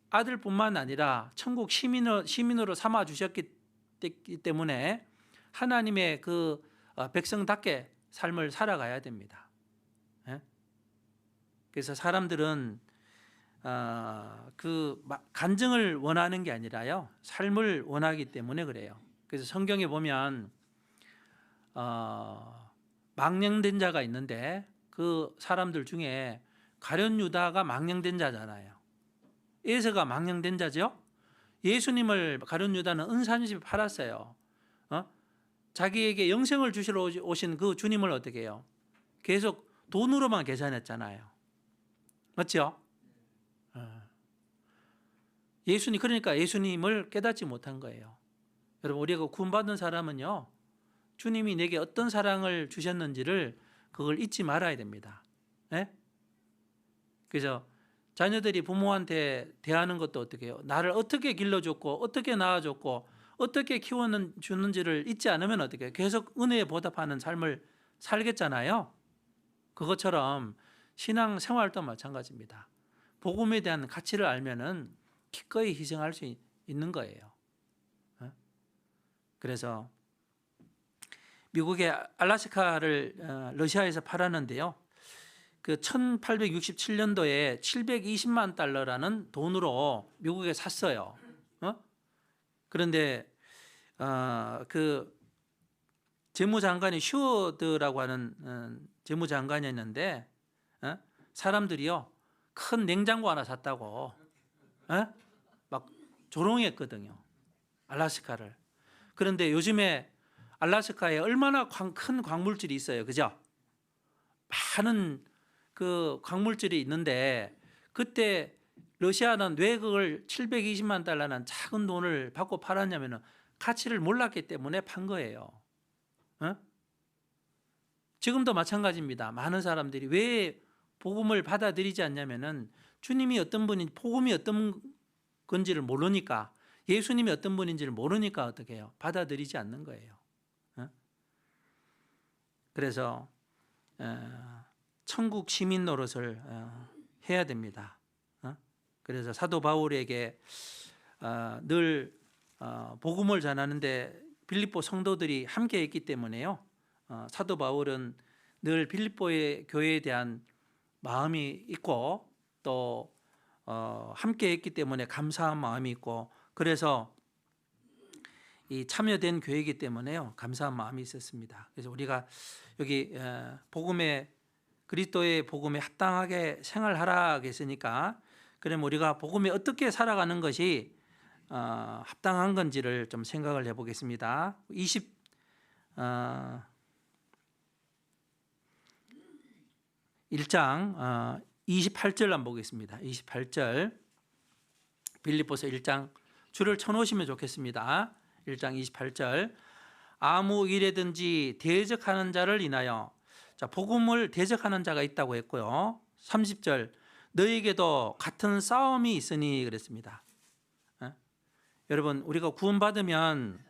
아들뿐만 아니라 천국 시민으로 삼아 주셨기 때문에 하나님의 그 백성답게 삶을 살아가야 됩니다. 그래서 사람들은 그 간증을 원하는 게 아니라요, 삶을 원하기 때문에 그래요. 그래서 성경에 보면 망령된 자가 있는데 그 사람들 중에 가룟 유다가 망령된 자잖아요. 에서가 망령된 자죠. 예수님을 가룟 유다는 은산집에 팔았어요. 자기에게 영생을 주시러 오신 그 주님을 어떻게 해요? 계속 돈으로만 계산했잖아요. 맞죠? 그러니까 예수님을 깨닫지 못한 거예요. 여러분, 우리가 구원받은 사람은요, 주님이 내게 어떤 사랑을 주셨는지를 그걸 잊지 말아야 됩니다. 네? 그래서 자녀들이 부모한테 대하는 것도 어떻게 해요? 나를 어떻게 길러줬고 어떻게 낳아줬고 어떻게 키워주는지를 잊지 않으면 어떻게 해요? 계속 은혜에 보답하는 삶을 살겠잖아요. 그것처럼 신앙 생활도 마찬가지입니다. 복음에 대한 가치를 알면은 기꺼이 희생할 수 있는 거예요. 그래서 미국의 알래스카를 러시아에서 팔았는데요, 그 1867년도에 720만 달러라는 돈으로 미국에 샀어요. 그런데 그 재무장관이 슈어드라고 하는 재무장관이었는데 사람들이요 큰 냉장고 하나 샀다고 막 조롱했거든요. 알래스카를. 그런데 요즘에 알래스카에 얼마나 큰 광물질이 있어요. 그죠? 많은 그 광물질이 있는데 그때 러시아는 왜 그걸 720만 달러는 작은 돈을 받고 팔았냐면 가치를 몰랐기 때문에 판 거예요. 지금도 마찬가지입니다. 많은 사람들이 왜 복음을 받아들이지 않냐면은 주님이 어떤 분인지 복음이 어떤 건지를 모르니까 예수님이 어떤 분인지를 모르니까 어떻게 해요? 받아들이지 않는 거예요. 그래서 천국 시민 노릇을 해야 됩니다. 그래서 사도 바울에게 늘 복음을 전하는데 빌립보 성도들이 함께 했기 때문에요. 사도 바울은 늘 빌립보의 교회에 대한 마음이 있고 또 함께 했기 때문에 감사한 마음이 있고 그래서 이 참여된 교회이기 때문에요. 감사한 마음이 있었습니다. 그래서 우리가 여기 복음의 그리스도의 복음에 합당하게 생활하라 했으니까 그럼 우리가 복음에 어떻게 살아가는 것이 합당한 건지를 좀 생각을 해보겠습니다. 1장 28절 한번 보겠습니다. 28절 빌립보서 1장 줄을 쳐놓으시면 좋겠습니다. 1장 28절 아무 일에든지 대적하는 자를 인하여 자, 복음을 대적하는 자가 있다고 했고요. 30절 너에게도 같은 싸움이 있으니 그랬습니다. 여러분 우리가 구원받으면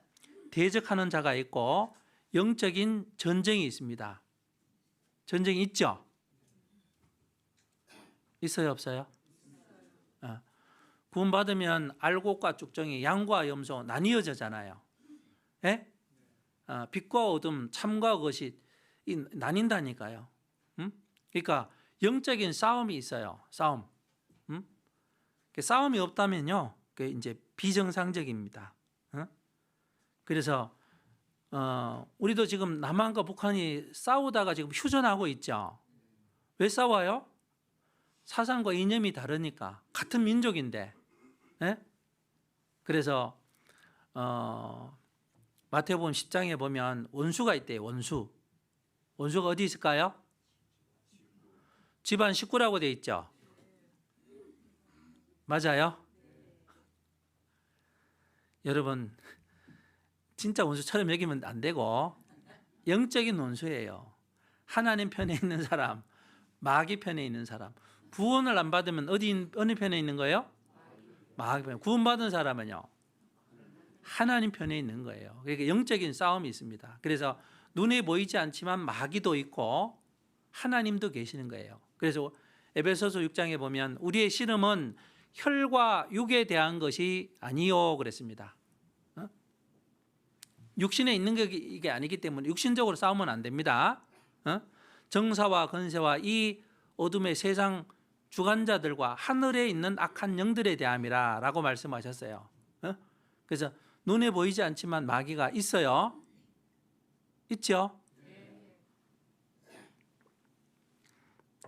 대적하는 자가 있고 영적인 전쟁이 있습니다. 전쟁이 있죠? 있어요 없어요? 구원받으면 알곡과 쭉정이 양과 염소 나뉘어지잖아요. 예? 빛과 어둠 참과 거짓 나뉜다니까요. 그러니까 영적인 싸움이 있어요. 싸움. 싸움이 없다면요 그게 이제 비정상적입니다. 그래서 우리도 지금 남한과 북한이 싸우다가 지금 휴전하고 있죠. 왜 싸워요? 사상과 이념이 다르니까 같은 민족인데. 네? 그래서 마태복음 10장에 보면 원수가 있대요. 원수가 어디 있을까요? 집안 식구라고 돼 있죠. 맞아요? 여러분 진짜 원수처럼 여기면 안 되고 영적인 원수예요. 하나님 편에 있는 사람, 마귀 편에 있는 사람. 구원을 안 받으면 어느 편에 있는 거예요? 마귀 편에. 구원받은 사람은요 하나님 편에 있는 거예요. 그러니까 영적인 싸움이 있습니다. 그래서 눈에 보이지 않지만 마귀도 있고 하나님도 계시는 거예요. 그래서 에베소서 6장에 보면 우리의 씨름은 혈과 육에 대한 것이 아니요 그랬습니다. 육신에 있는 게 이게 아니기 때문에 육신적으로 싸우면 안 됩니다. 정사와 권세와 이 어둠의 세상 주관자들과 하늘에 있는 악한 영들에 대함이라 라고 말씀하셨어요. 그래서 눈에 보이지 않지만 마귀가 있어요. 있죠?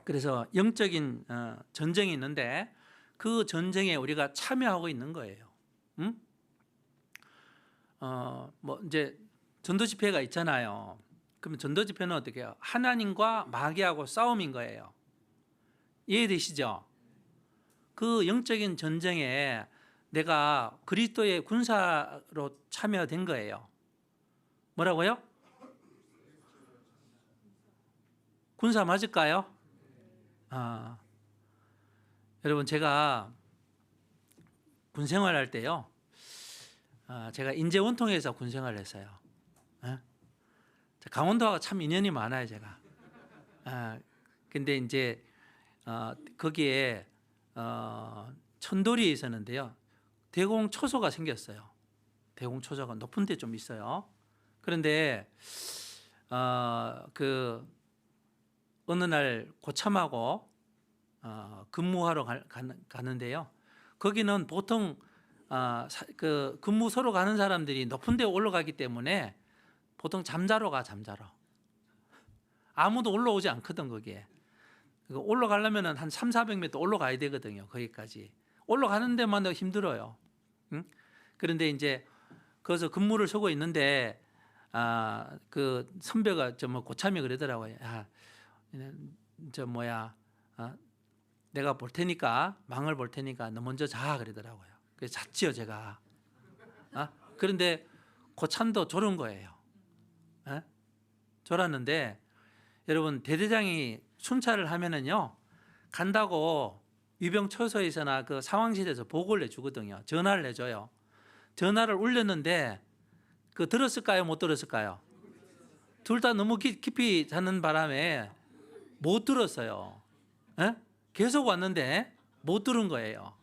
그래서 영적인 전쟁이 있는데 그 전쟁에 우리가 참여하고 있는 거예요. 뭐 이제 전도 집회가 있잖아요. 그러면 전도 집회는 어떻게 해요? 하나님과 마귀하고 싸움인 거예요. 이해되시죠? 그 영적인 전쟁에 내가 그리스도의 군사로 참여된 거예요. 뭐라고요? 군사 맞을까요? 여러분 제가 군 생활할 때요. 제가 인제 원통에서 군 생활을 했어요. 강원도하고 참 인연이 많아요, 제가. 근데 이제 거기에 천도리에 있었는데요. 대공초소가 생겼어요. 대공초소가 높은 데 좀 있어요. 그런데 그 어느 날 고참하고 근무하러 가는데요. 거기는 보통 그 근무소로 가는 사람들이 높은 데 올라가기 때문에 보통 잠자러 가, 잠자러. 아무도 올라오지 않거든, 거기에. 올라가려면 한 300-400m 올라가야 되거든요, 거기까지. 올라가는 데만 더 힘들어요. 응? 그런데 이제 거기서 근무를 서고 있는데 그 선배가 뭐 고참이 그러더라고요. 내가 볼 테니까, 망을 볼 테니까 너 먼저 자, 그러더라고요. 그래서 잤지요, 제가. 그런데 고참도 졸은 거예요. 졸았는데 여러분, 대대장이 순찰을 하면은요, 간다고 유병처소에서나 그 상황실에서 보고를 내주거든요. 전화를 해줘요. 전화를 울렸는데 그 들었을까요, 못 들었을까요? 둘 다 너무 깊이 자는 바람에 못 들었어요. 계속 왔는데 못 들은 거예요.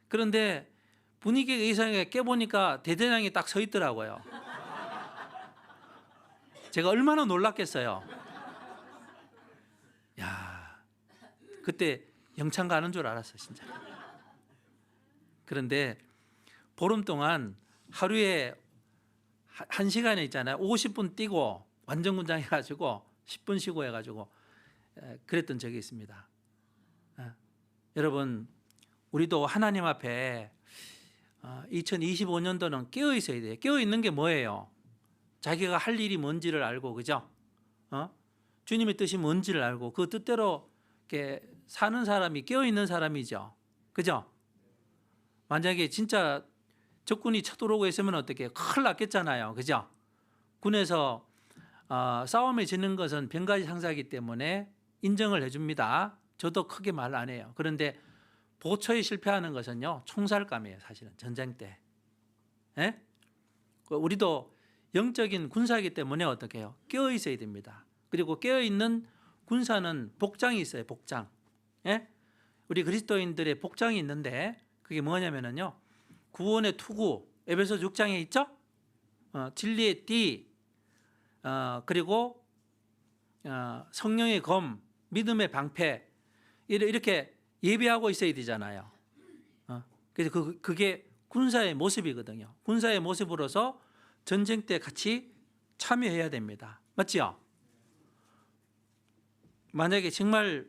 그런데 분위기가 이상하게 깨보니까 대대장이 딱 서 있더라고요. 제가 얼마나 놀랐겠어요. 야, 그때 영창 가는 줄 알았어, 진짜. 그런데 보름 동안 하루에 1시간에 있잖아요. 50분 뛰고 완전군장 해가지고 10분 쉬고 해가지고 그랬던 적이 있습니다. 여러분, 우리도 하나님 앞에 2025년도는 깨어 있어야 돼요. 깨어 있는 게 뭐예요? 자기가 할 일이 뭔지를 알고, 그죠? 주님의 뜻이 뭔지를 알고 그 뜻대로 이렇게 사는 사람이 깨어 있는 사람이죠. 그죠? 만약에 진짜 적군이 쳐들어오고 있으면 어떻게 큰일 났겠잖아요. 그죠? 군에서 싸움에 지는 것은 병가지 상사이기 때문에 인정을 해줍니다. 저도 크게 말 안 해요. 그런데 보초에 실패하는 것은요, 총살감이에요. 사실은 전쟁 때. 우리도 영적인 군사이기 때문에 어떻게 해요? 깨어 있어야 됩니다. 그리고 깨어 있는 군사는 복장이 있어요. 복장. 우리 그리스도인들의 복장이 있는데 그게 뭐냐면요, 구원의 투구, 에베소 6장에 있죠? 진리의 띠, 그리고 성령의 검, 믿음의 방패, 이렇게 예비하고 있어야 되잖아요. 그래서 그게 군사의 모습이거든요. 군사의 모습으로서 전쟁 때 같이 참여해야 됩니다. 맞지요? 만약에 정말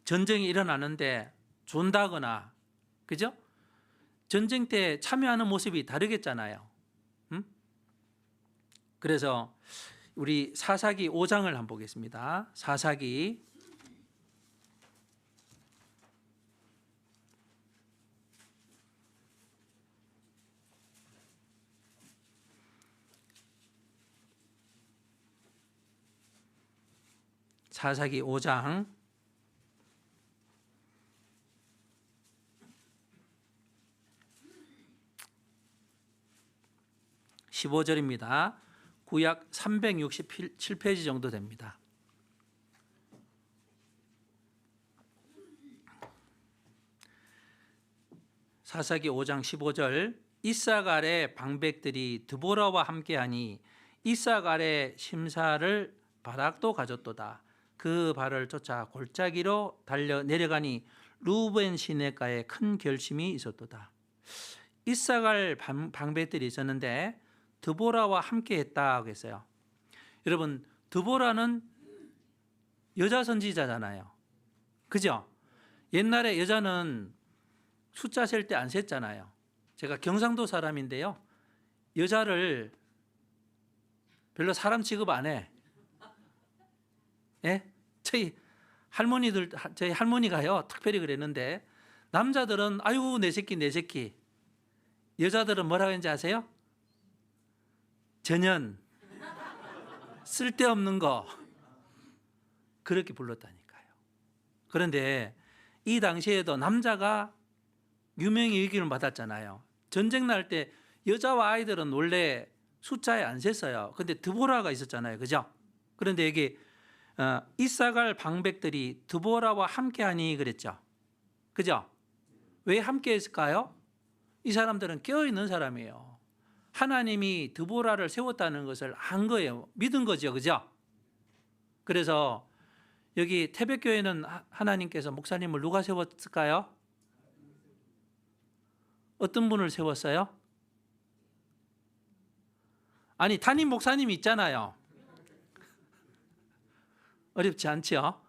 전쟁이 일어나는데 존다거나, 그죠? 전쟁 때 참여하는 모습이 다르겠잖아요. 그래서 우리 사사기 5장을 한번 보겠습니다. 사사기 5장 15절입니다. 구약 367페이지 정도 됩니다. 사사기 5장 15절, 이사갈의 방백들이 드보라와 함께하니 이사갈의 심사를 바락도 가졌도다. 그 발을 쫓아 골짜기로 달려 내려가니 루벤 시내가에 큰 결심이 있었도다. 이사갈 방백들이 있었는데 드보라와 함께했다고 했어요. 여러분, 드보라는 여자 선지자잖아요. 그죠? 옛날에 여자는 숫자 셀 때 안 셌잖아요. 제가 경상도 사람인데요, 여자를 별로 사람 취급 안 해. 저희 할머니가요, 특별히 그랬는데, 남자들은 아유 내 새끼 내 새끼, 여자들은 뭐라고 했는지 아세요? 전현, 쓸데없는 거, 그렇게 불렀다니까요. 그런데 이 당시에도 남자가 유명히 여김을 받았잖아요. 전쟁 날 때 여자와 아이들은 원래 숫자에 안 셌어요. 그런데 드보라가 있었잖아요. 그죠? 그런데 여기 이사갈 방백들이 드보라와 함께하니 그랬죠. 그죠? 왜 함께 했을까요? 이 사람들은 깨어있는 사람이에요. 하나님이 드보라를 세웠다는 것을 안 거예요. 믿은 거죠. 그죠? 그래서 여기 태백교회는 하나님께서 목사님을 누가 세웠을까요? 어떤 분을 세웠어요? 아니, 담임 목사님이 있잖아요. 어렵지 않죠?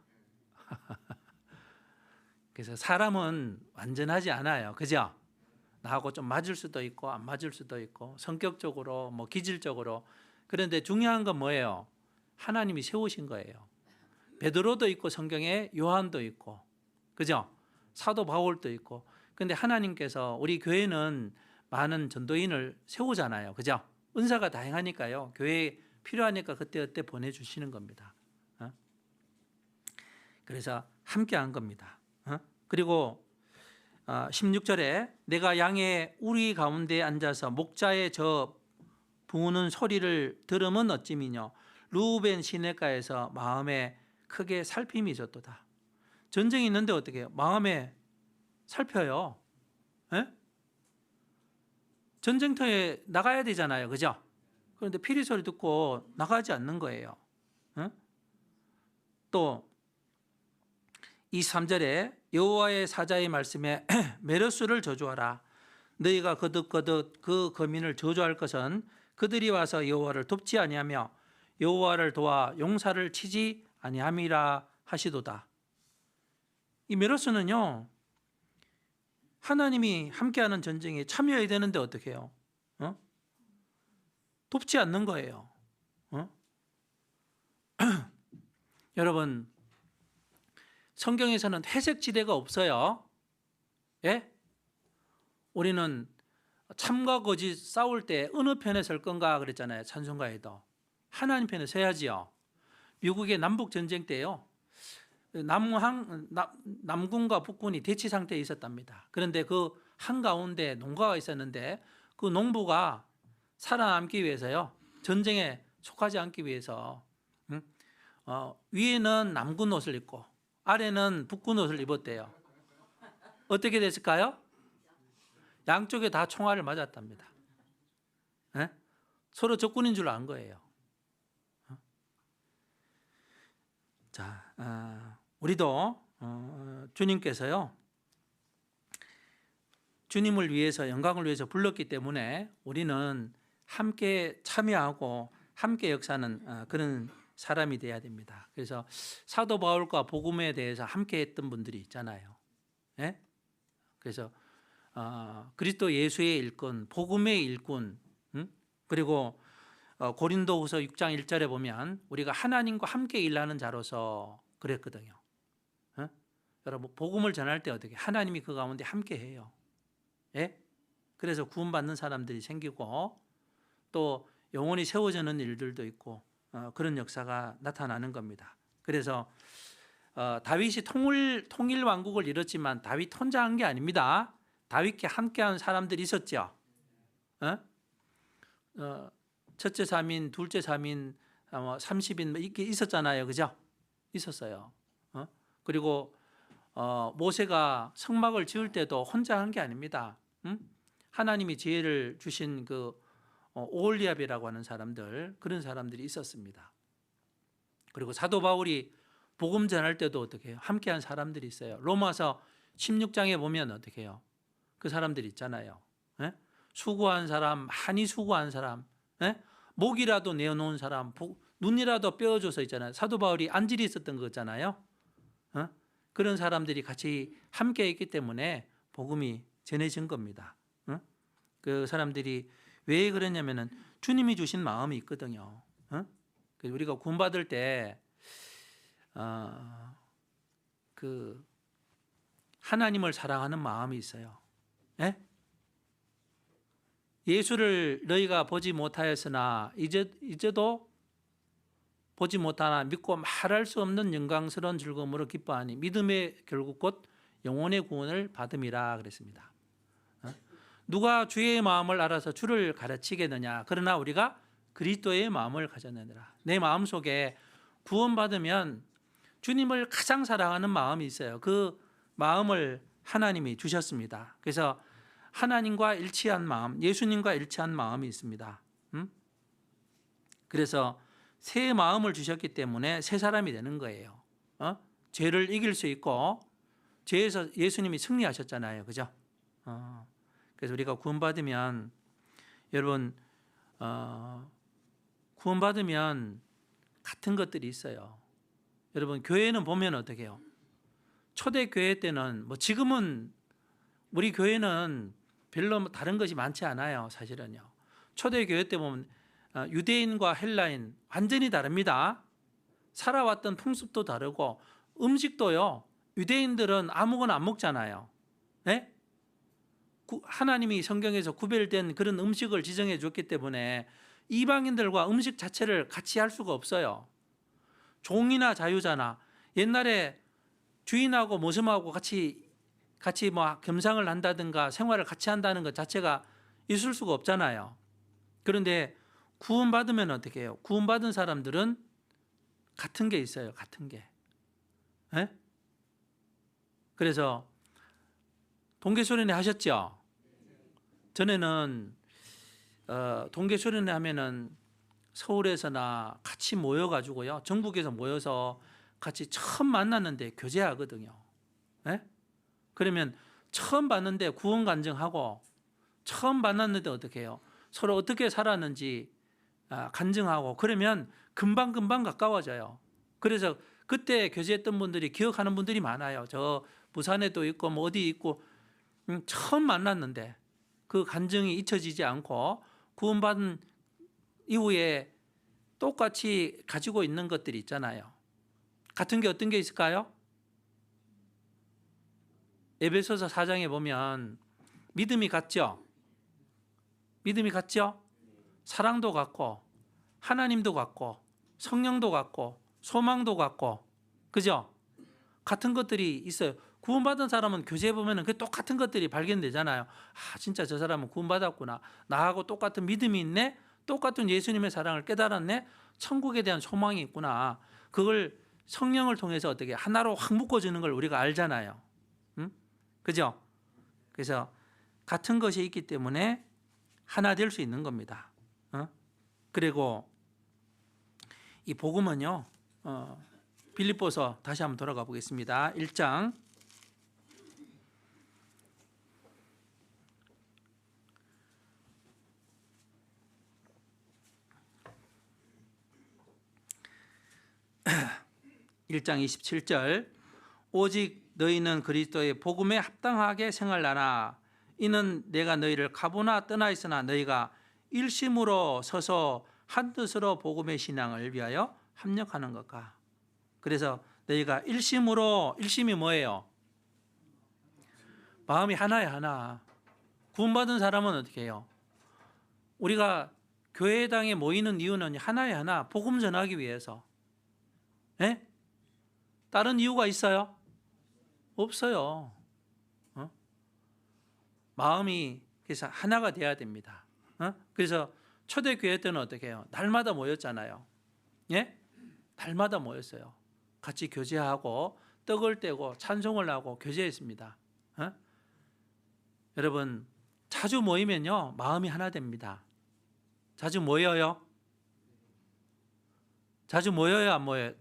그래서 사람은 완전하지 않아요. 그죠? 나하고 좀 맞을 수도 있고 안 맞을 수도 있고 성격적으로 뭐 기질적으로. 그런데 중요한 건 뭐예요? 하나님이 세우신 거예요. 베드로도 있고 성경에 요한도 있고, 그죠? 사도 바울도 있고. 근데 하나님께서 우리 교회는 많은 전도인을 세우잖아요. 그죠? 은사가 다양하니까요. 교회에 필요하니까 그때그때 보내주시는 겁니다. 그래서 함께 한 겁니다. 그리고 16절에 내가 양의 우리 가운데 앉아서 목자의 저 부는 소리를 들으면 어찌미뇨. 루벤 시내가에서 마음에 크게 살핌이 졌도다. 전쟁이 있는데 어떻게 해요? 마음에 살펴요. 에? 전쟁터에 나가야 되잖아요. 그죠? 그런데 피리 소리 듣고 나가지 않는 거예요. 에? 또 23절에 여호와의 사자의 말씀에 메르스를 저주하라. 너희가 거듭거듭 그 거민을 저주할 것은 그들이 와서 여호와를 돕지 아니하며 여호와를 도와 용사를 치지 아니함이라 하시도다. 이 메르스는요, 하나님이 함께하는 전쟁에 참여해야 되는데 어떻게 해요? 돕지 않는 거예요. 여러분, 성경에서는 회색 지대가 없어요. 예? 우리는 참과 거짓 싸울 때 어느 편에 설 건가 그랬잖아요. 찬송가에도. 하나님 편에 서야지요. 미국의 남북 전쟁 때요. 남군과 북군이 대치 상태에 있었답니다. 그런데 그 한가운데 농가가 있었는데 그 농부가 살아남기 위해서요. 전쟁에 속하지 않기 위해서 위에는 남군 옷을 입고 아래는 북군 옷을 입었대요. 어떻게 됐을까요? 양쪽에 다 총알을 맞았답니다. 에? 서로 적군인 줄 안 거예요. 자, 우리도 주님께서요, 주님을 위해서 영광을 위해서 불렀기 때문에 우리는 함께 참여하고 함께 역사하는 그런 사람이 돼야 됩니다. 그래서 사도 바울과 복음에 대해서 함께 했던 분들이 있잖아요. 예? 그래서 그리스도 예수의 일꾼, 복음의 일꾼, 그리고 고린도후서 6장 1절에 보면 우리가 하나님과 함께 일하는 자로서 그랬거든요. 여러분, 복음을 전할 때 어떻게 하나님이 그 가운데 함께 해요. 예? 그래서 구원받는 사람들이 생기고 또 영혼이 세워지는 일들도 있고 그런 역사가 나타나는 겁니다. 그래서 다윗이 통일 왕국을 이뤘지만 다윗 혼자 한 게 아닙니다. 다윗과 함께한 사람들이 있었죠. 첫째 3인, 둘째 3인, 30인 이렇게 있었잖아요. 그죠? 있었어요. 그리고 모세가 성막을 지을 때도 혼자 한 게 아닙니다. 하나님이 지혜를 주신 그 오홀리압이라고 하는 사람들, 그런 사람들이 있었습니다. 그리고 사도 바울이 복음 전할 때도 어떻게 해요? 함께한 사람들이 있어요. 로마서 16장에 보면 어떻게 해요? 그 사람들이 있잖아요. 예? 수고한 사람, 많이 수고한 사람, 예? 목이라도 내어놓은 사람, 눈이라도 뼈어줘서 있잖아요. 사도 바울이 안질이 있었던 거잖아요. 그런 사람들이 같이 함께 있기 때문에 복음이 전해진 겁니다. 그 사람들이 왜 그러냐면은 주님이 주신 마음이 있거든요. 우리가 구원받을 때 그 하나님을 사랑하는 마음이 있어요. 예? 예수를 너희가 보지 못하였으나 이제도 보지 못하나 믿고 말할 수 없는 영광스러운 즐거움으로 기뻐하니 믿음의 결국 곧 영혼의 구원을 받음이라 그랬습니다. 누가 주의 마음을 알아서 주를 가르치겠느냐. 그러나 우리가 그리스도의 마음을 가졌느니라. 내 마음속에 구원받으면 주님을 가장 사랑하는 마음이 있어요. 그 마음을 하나님이 주셨습니다. 그래서 하나님과 일치한 마음, 예수님과 일치한 마음이 있습니다. 그래서 새 마음을 주셨기 때문에 새 사람이 되는 거예요. 죄를 이길 수 있고 죄에서 예수님이 승리하셨잖아요. 그죠? 그래서 우리가 구원받으면 여러분 구원받으면 같은 것들이 있어요. 여러분 교회는 보면 어떻게 해요? 초대 교회 때는 뭐 지금은 우리 교회는 별로 다른 것이 많지 않아요. 사실은요. 초대 교회 때 보면 유대인과 헬라인 완전히 다릅니다. 살아왔던 풍습도 다르고 음식도요. 유대인들은 아무거나 안 먹잖아요. 네? 하나님이 성경에서 구별된 그런 음식을 지정해 줬기 때문에 이방인들과 음식 자체를 같이 할 수가 없어요. 종이나 자유자나 옛날에 주인하고 모섬하고 같이 뭐 겸상을 한다든가 생활을 같이 한다는 것 자체가 있을 수가 없잖아요. 그런데 구원받으면 어떻게 해요? 구원받은 사람들은 같은 게 있어요. 같은 게. 네? 그래서 동계수련회 하셨죠? 전에는 동계수련회 하면은 서울에서나 같이 모여가지고요. 전국에서 모여서 같이 처음 만났는데 교제하거든요. 네? 그러면 처음 봤는데 구원 간증하고 처음 만났는데 어떻게 해요? 서로 어떻게 살았는지 간증하고 그러면 금방 가까워져요. 그래서 그때 교제했던 분들이 기억하는 분들이 많아요. 저 부산에도 있고 뭐 어디 있고 처음 만났는데 그 간증이 잊혀지지 않고 구원받은 이후에 똑같이 가지고 있는 것들이 있잖아요. 같은 게 어떤 게 있을까요? 에베소서 4장에 보면 믿음이 같죠? 믿음이 같죠? 사랑도 같고 하나님도 같고 성령도 같고 소망도 같고 그죠? 같은 것들이 있어요. 구원받은 사람은 교제해 보면 그 똑같은 것들이 발견되잖아요. 진짜 저 사람은 구원받았구나. 나하고 똑같은 믿음이 있네. 똑같은 예수님의 사랑을 깨달았네. 천국에 대한 소망이 있구나. 그걸 성령을 통해서 어떻게 하나로 확 묶어주는 걸 우리가 알잖아요. 그죠? 그래서 같은 것이 있기 때문에 하나 될 수 있는 겁니다. 그리고 이 복음은요. 빌립보서 다시 한번 돌아가 보겠습니다. 1장 1장 27절 오직 너희는 그리스도의 복음에 합당하게 생활하나 이는 내가 너희를 가보나 떠나 있으나 너희가 일심으로 서서 한뜻으로 복음의 신앙을 위하여 합력하는 것과 그래서 너희가 일심이 뭐예요? 마음이 하나야 하나. 구원받은 사람은 어떻게 해요? 우리가 교회당에 모이는 이유는 하나야 하나. 복음 전하기 위해서. 네? 다른 이유가 있어요? 없어요. 마음이 그래서 하나가 돼야 됩니다. 그래서 초대교회 때는 어떻게 해요? 날마다 모였잖아요. 예? 날마다 모였어요. 같이 교제하고 떡을 떼고 찬송을 하고 교제했습니다. 여러분 자주 모이면요 마음이 하나 됩니다. 자주 모여요? 자주 모여요 안 모여요?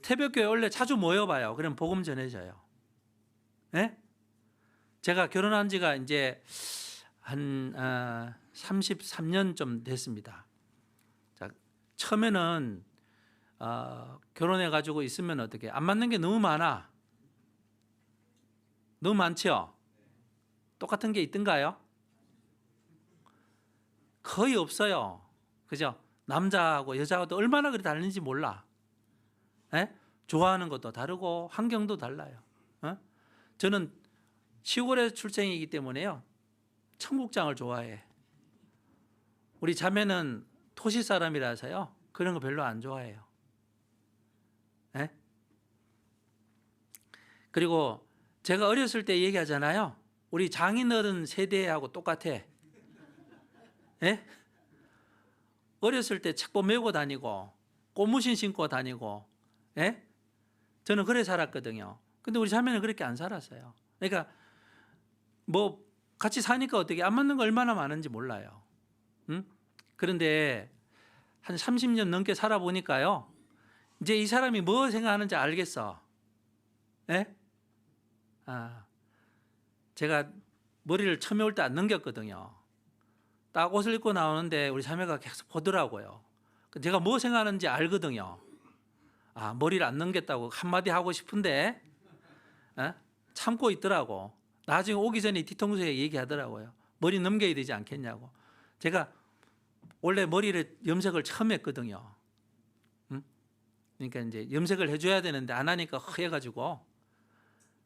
태백교회 원래 자주 모여봐요. 그럼 복음 전해져요. 예? 제가 결혼한 지가 이제 한 33년 좀 됐습니다. 자, 처음에는 결혼해가지고 있으면 어떻게 안 맞는 게 너무 많아. 너무 많죠? 똑같은 게 있던가요? 거의 없어요. 그죠? 남자하고 여자하고도 얼마나 그리 다른지 몰라. 에? 좋아하는 것도 다르고 환경도 달라요. 저는 시골에 출생이기 때문에요. 청국장을 좋아해. 우리 자매는 토시 사람이라서요. 그런 거 별로 안 좋아해요. 에? 그리고 제가 어렸을 때 얘기하잖아요. 우리 장인어른 세대하고 똑같아. 에? 어렸을 때 책보 메고 다니고 고무신 신고 다니고 에? 저는 그래 살았거든요. 근데 우리 자매는 그렇게 안 살았어요. 그러니까 뭐 같이 사니까 어떻게 안 맞는 거 얼마나 많은지 몰라요. 그런데 한 30년 넘게 살아보니까요. 이제 이 사람이 뭐 생각하는지 알겠어. 예? 제가 머리를 처음에 올 때 안 넘겼거든요. 딱 옷을 입고 나오는데 우리 자매가 계속 보더라고요. 제가 뭐 생각하는지 알거든요. 머리를 안 넘겼다고 한마디 하고 싶은데 참고 있더라고. 나중에 오기 전에 뒤통수에 얘기하더라고요. 머리 넘겨야 되지 않겠냐고. 제가 원래 머리를 염색을 처음 했거든요. 그러니까 이제 염색을 해줘야 되는데 안 하니까 허해가지고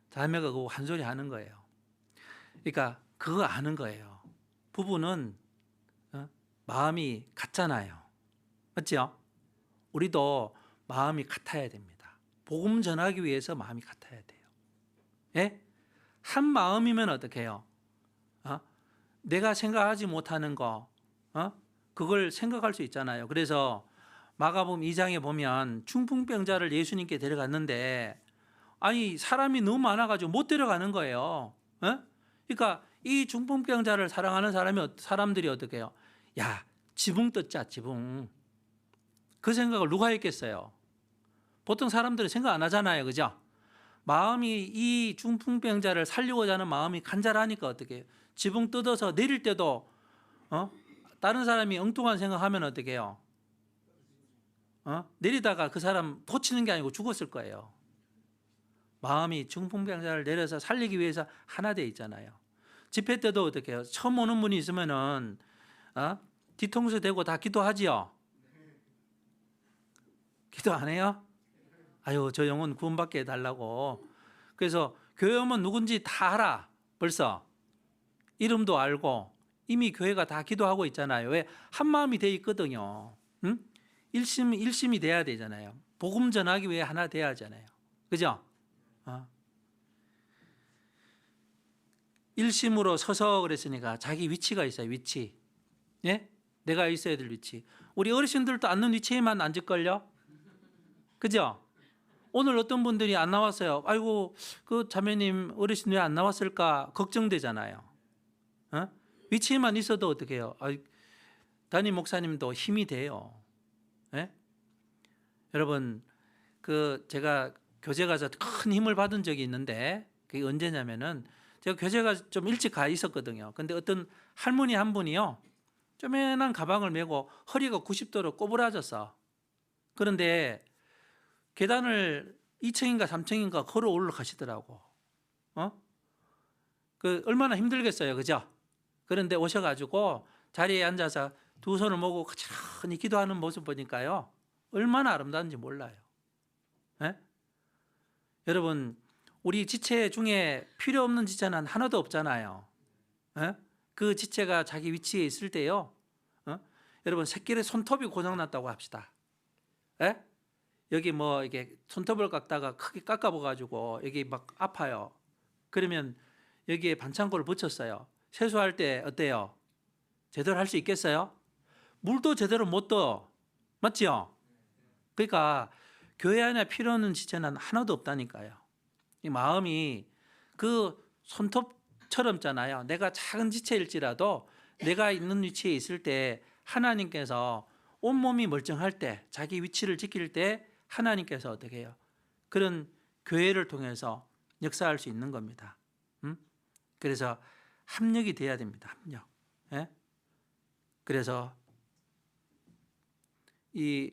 자매가 그거 한 소리 하는 거예요. 그러니까 그거 아는 거예요. 부부는 마음이 같잖아요. 맞죠? 우리도 마음이 같아야 됩니다. 복음 전하기 위해서 마음이 같아야 돼요. 예? 한 마음이면 어떻게 해요? 내가 생각하지 못하는 거 그걸 생각할 수 있잖아요. 그래서 마가복음 2장에 보면 중풍병자를 예수님께 데려갔는데 아니 사람이 너무 많아가지고 못 데려가는 거예요. 그러니까 이 중풍병자를 사랑하는 사람들이 어떻게 해요? 야, 지붕 뜯자, 지붕. 그 생각을 누가 했겠어요? 보통 사람들은 생각 안 하잖아요. 그죠? 마음이 이 중풍병자를 살리고자 하는 마음이 간절하니까 어떻게 해요? 지붕 뜯어서 내릴 때도 다른 사람이 엉뚱한 생각하면 어떻게 해요? 내리다가 그 사람 고치는 게 아니고 죽었을 거예요. 마음이 중풍병자를 내려서 살리기 위해서 하나 돼 있잖아요. 집회 때도 어떻게 해요? 처음 오는 분이 있으면은 뒤통수 대고 다 기도하지요? 기도 안 해요? 아유, 저 영혼 구원받게 해달라고. 그래서 교회 오면 누군지 다 알아. 벌써 이름도 알고 이미 교회가 다 기도하고 있잖아요. 왜? 한 마음이 돼 있거든요. 일심이 돼야 되잖아요. 복음 전하기 위해 하나 돼야 하잖아요. 그죠? 일심으로 서서 그랬으니까 자기 위치가 있어요. 위치. 예? 내가 있어야 될 위치. 우리 어르신들도 앉는 위치에만 앉을걸요? 그죠? 오늘 어떤 분들이 안 나왔어요. 아이고, 그 자매님 어르신 왜 안 나왔을까 걱정되잖아요. 위치에만 있어도 어떻게 해요? 담임 목사님도 힘이 돼요. 예? 여러분, 제가 교제 가서 큰 힘을 받은 적이 있는데 그게 언제냐면은 제가 교제가 좀 일찍 가 있었거든요. 근데 어떤 할머니 한 분이요. 쪼매난 가방을 메고 허리가 90도로 꼬부라졌어. 그런데 계단을 2층인가 3층인가 걸어 올라가시더라고. 얼마나 힘들겠어요. 그죠? 그런데 오셔가지고 자리에 앉아서 두 손을 모으고 천천히 기도하는 모습 보니까요. 얼마나 아름다운지 몰라요. 예? 여러분, 우리 지체 중에 필요 없는 지체는 하나도 없잖아요. 예? 그 지체가 자기 위치에 있을 때요. 여러분, 새끼의 손톱이 고장났다고 합시다. 예? 여기 뭐 이게 손톱을 깎다가 크게 깎아봐가지고 여기 막 아파요. 그러면 여기에 반창고를 붙였어요. 세수할 때 어때요? 제대로 할 수 있겠어요? 물도 제대로 못 떠. 맞죠? 그러니까 교회 안에 필요 없는 지체는 하나도 없다니까요. 이 마음이 그 손톱처럼잖아요. 내가 작은 지체일지라도 내가 있는 위치에 있을 때 하나님께서 온몸이 멀쩡할 때 자기 위치를 지킬 때 하나님께서 어떻게 해요? 그런 교회를 통해서 역사할 수 있는 겁니다. 그래서 합력이 돼야 됩니다. 합력. 예? 그래서 이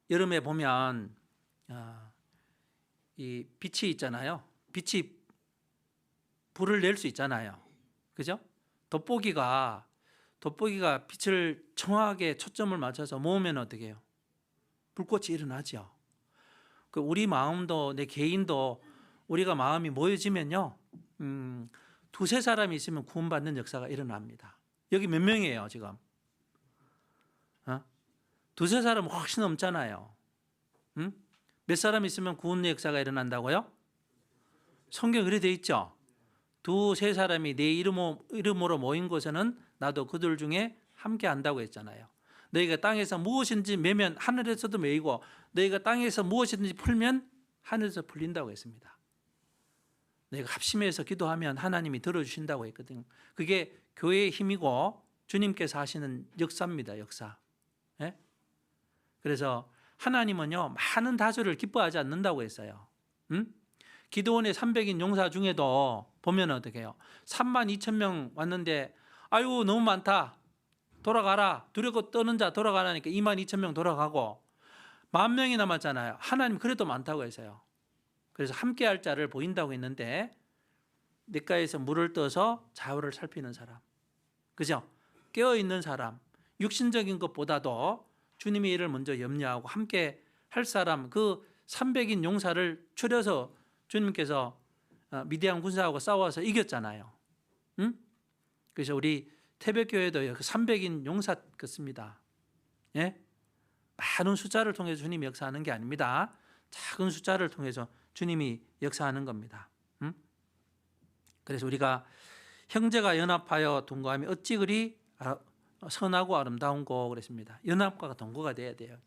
여름에 보면 이 빛이 있잖아요. 빛이 불을 낼 수 있잖아요. 그죠? 돋보기가 빛을 정확하게 초점을 맞춰서 모으면 어떻게 해요? 불꽃이 일어나죠. 우리 마음도 내 개인도 우리가 마음이 모여지면요. 두세 사람이 있으면 구원받는 역사가 일어납니다. 여기 몇 명이에요 지금? 두세 사람은 훨씬 넘잖아요. 몇 사람 있으면 구원의 역사가 일어난다고요? 성경에 그렇게 돼 있죠. 두세 사람이 내 이름으로 모인 곳에는 나도 그들 중에 함께 한다고 했잖아요. 너희가 땅에서 무엇인지 매면 하늘에서도 매이고 너희가 땅에서 무엇이든지 풀면 하늘에서 풀린다고 했습니다. 너희가 합심해서 기도하면 하나님이 들어주신다고 했거든요. 그게 교회의 힘이고 주님께서 하시는 역사입니다. 역사. 예? 그래서 하나님은요 많은 다수를 기뻐하지 않는다고 했어요. 기드온의 300인 용사 중에도 보면 어떻게 해요? 32,000명 왔는데 아유 너무 많다, 돌아가라, 두렵고 떠는 자 돌아가라니까 22,000명 돌아가고 10,000명이 남았잖아요. 하나님 그래도 많다고 했어요. 그래서 함께할 자를 보인다고 했는데 냇가에서 물을 떠서 좌우를 살피는 사람, 그죠? 깨어있는 사람, 육신적인 것보다도 주님의 일을 먼저 염려하고 함께 할 사람, 그 300인 용사를 추려서 주님께서 미디안 군사하고 싸워서 이겼잖아요. 그래서 우리 태백교회도 그 300인 용사 같습니다. 예? 많은 숫자를 통해서 주님이 역사하는 게 아닙니다. 작은 숫자를 통해서 주님이 역사하는 겁니다. 그래서 우리가 형제가 연합하여 동거하면 어찌 그리 선하고 아름다운고 그랬습니다. 연합과 동거가 돼야 돼요.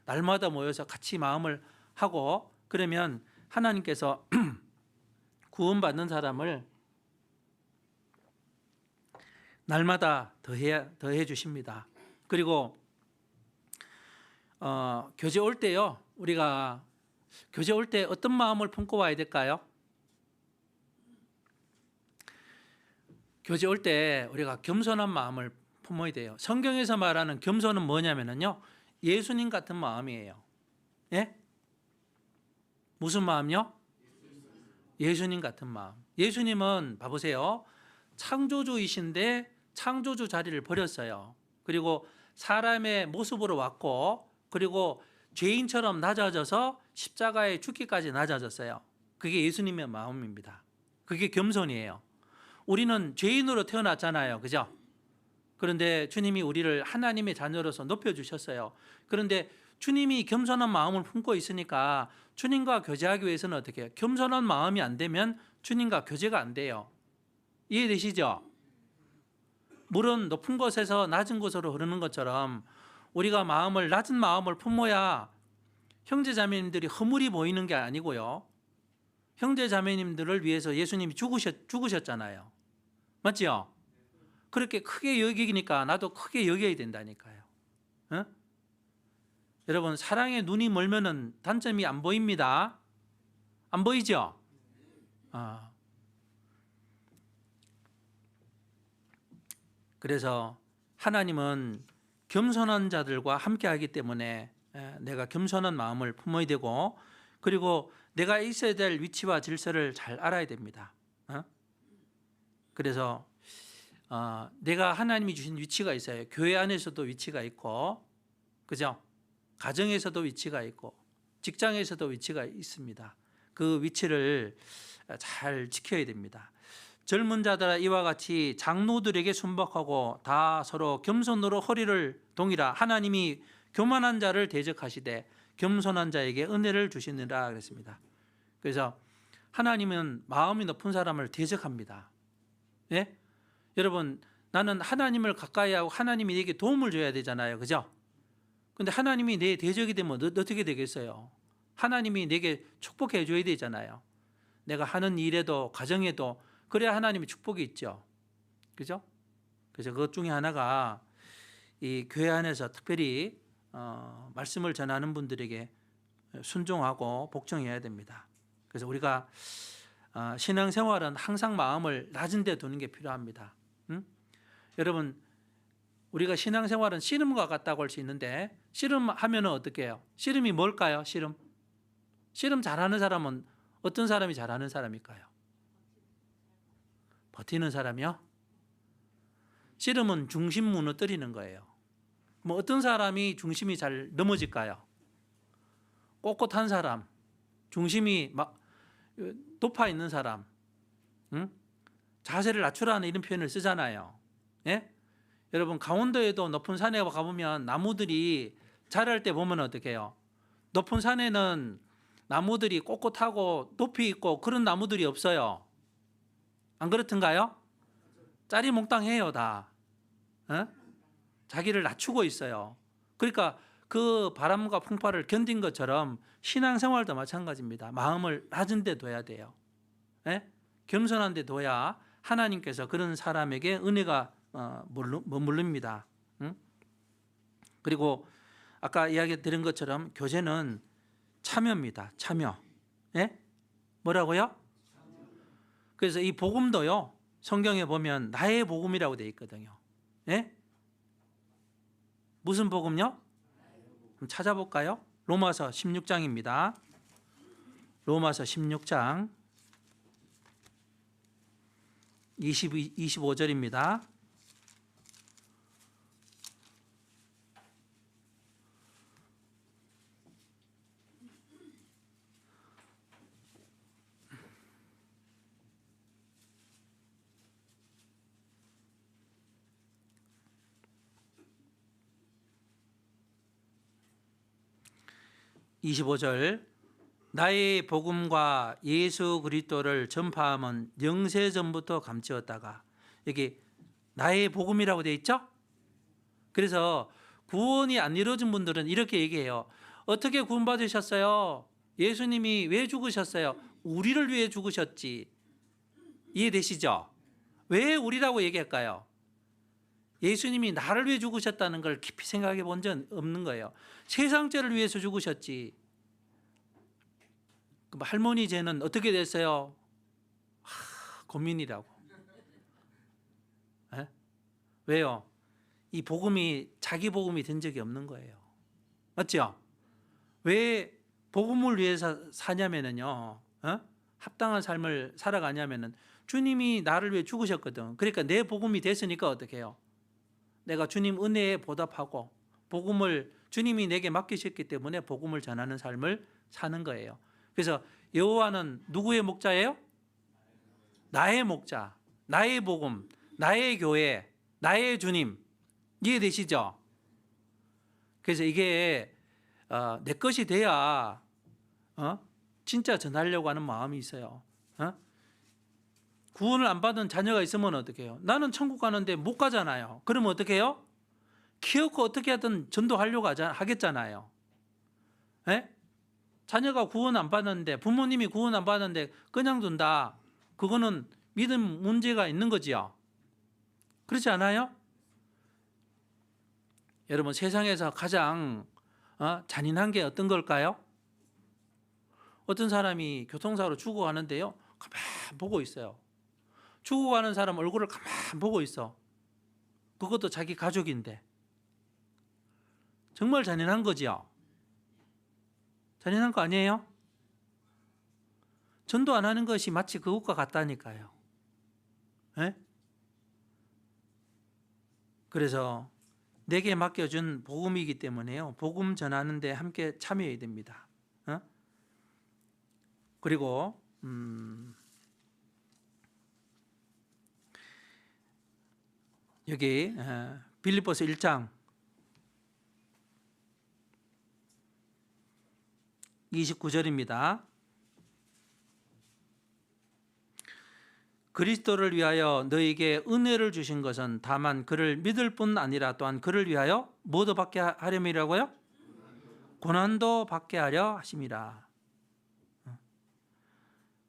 날마다 모여서 같이 마음을 하고 그러면 하나님께서 구원받는 사람을 날마다 더해 주십니다. 그리고 교제 올 때요, 우리가 교제 올 때 어떤 마음을 품고 와야 될까요? 교제 올 때 우리가 겸손한 마음을 품어야 돼요. 성경에서 말하는 겸손은 뭐냐면요, 예수님 같은 마음이에요. 예? 무슨 마음요? 예수님 같은 마음. 예수님은 봐보세요. 창조주이신데 창조주 자리를 버렸어요. 그리고 사람의 모습으로 왔고, 그리고 죄인처럼 낮아져서 십자가에 죽기까지 낮아졌어요. 그게 예수님의 마음입니다. 그게 겸손이에요. 우리는 죄인으로 태어났잖아요. 그죠? 그런데 주님이 우리를 하나님의 자녀로서 높여주셨어요. 그런데 주님이 겸손한 마음을 품고 있으니까 주님과 교제하기 위해서는 어떻게 해요? 겸손한 마음이 안 되면 주님과 교제가 안 돼요. 이해되시죠? 물은 높은 곳에서 낮은 곳으로 흐르는 것처럼 우리가 낮은 마음을 품어야 형제자매님들이 허물이 보이는 게 아니고요, 형제자매님들을 위해서 예수님이 죽으셨잖아요. 맞지요? 그렇게 크게 여기니까 나도 크게 여겨야 된다니까요. 어? 여러분, 사랑의 눈이 멀면은 단점이 안 보입니다. 안 보이죠? 그래서 하나님은 겸손한 자들과 함께하기 때문에 내가 겸손한 마음을 품어야 되고, 그리고 내가 있어야 될 위치와 질서를 잘 알아야 됩니다. 그래서 내가 하나님이 주신 위치가 있어요. 교회 안에서도 위치가 있고, 그죠? 가정에서도 위치가 있고, 직장에서도 위치가 있습니다. 그 위치를 잘 지켜야 됩니다. 젊은 자들아 이와 같이 장로들에게 순복하고 다 서로 겸손으로 허리를 동이라. 하나님이 교만한 자를 대적하시되 겸손한 자에게 은혜를 주시느라 그랬습니다. 그래서 하나님은 마음이 높은 사람을 대적합니다. 예? 여러분, 나는 하나님을 가까이 하고 하나님이 내게 도움을 줘야 되잖아요. 그죠? 근데 하나님이 내 대적이 되면 어떻게 되겠어요? 하나님이 내게 축복해 줘야 되잖아요. 내가 하는 일에도 가정에도 그래야 하나님의 축복이 있죠. 그죠? 그래서 그것 중에 하나가 이 교회 안에서 특별히 말씀을 전하는 분들에게 순종하고 복종해야 됩니다. 그래서 우리가 신앙생활은 항상 마음을 낮은 데 두는 게 필요합니다. 여러분, 우리가 신앙생활은 씨름과 같다고 할 수 있는데, 씨름하면 어떻게 해요? 씨름이 뭘까요? 씨름 잘하는 사람은 어떤 사람이 잘하는 사람일까요? 버티는 사람이요? 씨름은 중심 무너뜨리는 거예요. 뭐 어떤 사람이 중심이 잘 넘어질까요? 꼿꼿한 사람, 중심이 막 높아 있는 사람, 자세를 낮추라는 이런 표현을 쓰잖아요. 예? 여러분, 강원도에도 높은 산에 가보면 나무들이 자랄 때 보면 어떻게 해요? 높은 산에는 나무들이 꼿꼿하고 높이 있고 그런 나무들이 없어요. 안 그렇던가요? 짜리몽땅해요 다. 자기를 낮추고 있어요. 그러니까 그 바람과 풍파를 견딘 것처럼 신앙생활도 마찬가지입니다. 마음을 낮은 데 둬야 돼요. 겸손한 데 둬야 하나님께서 그런 사람에게 은혜가 머무릅니다. 그리고 아까 이야기 드린 것처럼 교제는 참여입니다. 참여. 예? 뭐라고요? 그래서 이 복음도요, 성경에 보면 나의 복음이라고 되어 있거든요. 예? 무슨 복음요? 한번 찾아볼까요? 로마서 16장입니다. 로마서 16장 25절입니다. 나의 복음과 예수 그리스도를 전파함은 영세전부터 감추었다가, 여기 나의 복음이라고 되어 있죠? 그래서 구원이 안 이루어진 분들은 이렇게 얘기해요. 어떻게 구원받으셨어요? 예수님이 왜 죽으셨어요? 우리를 위해 죽으셨지. 이해되시죠? 왜 우리라고 얘기할까요? 예수님이 나를 위해 죽으셨다는 걸 깊이 생각해 본 적 없는 거예요. 세상죄를 위해서 죽으셨지. 할머니 죄는 어떻게 됐어요? 고민이라고. 에? 왜요? 이 복음이 자기 복음이 된 적이 없는 거예요. 맞죠? 왜 복음을 위해서 사냐면요, 합당한 삶을 살아가냐면은 주님이 나를 위해 죽으셨거든. 그러니까 내 복음이 됐으니까 어떻게 해요? 내가 주님 은혜에 보답하고 복음을 주님이 내게 맡기셨기 때문에 복음을 전하는 삶을 사는 거예요. 그래서 여호와는 누구의 목자예요? 나의 목자, 나의 복음, 나의 교회, 나의 주님. 이해되시죠? 그래서 이게 내 것이 돼야 진짜 전하려고 하는 마음이 있어요. 구원을 안 받은 자녀가 있으면 어떻게 해요? 나는 천국 가는데 못 가잖아요. 그러면 어떻게 해요? 키워서 어떻게 하든 전도하려고 하겠잖아요. 에? 자녀가 구원 안 받았는데, 부모님이 구원 안 받았는데 그냥 둔다. 그거는 믿음 문제가 있는 거지요. 그렇지 않아요? 여러분, 세상에서 가장 잔인한 게 어떤 걸까요? 어떤 사람이 교통사고로 죽어가는데요, 가만 보고 있어요. 죽어가는 사람 얼굴을 가만 보고 있어. 그것도 자기 가족인데. 정말 잔인한 거지요. 잔인한 거 아니에요? 전도 안 하는 것이 마치 그것과 같다니까요. 에? 그래서 내게 맡겨준 복음이기 때문에요, 복음 전하는 데 함께 참여해야 됩니다. 그리고 여기 빌립보서 1장 29절입니다. 그리스도를 위하여 너에게 은혜를 주신 것은 다만 그를 믿을 뿐 아니라 또한 그를 위하여 뭐도 받게 하려미라고요? 고난도 받게 하려 하심이라.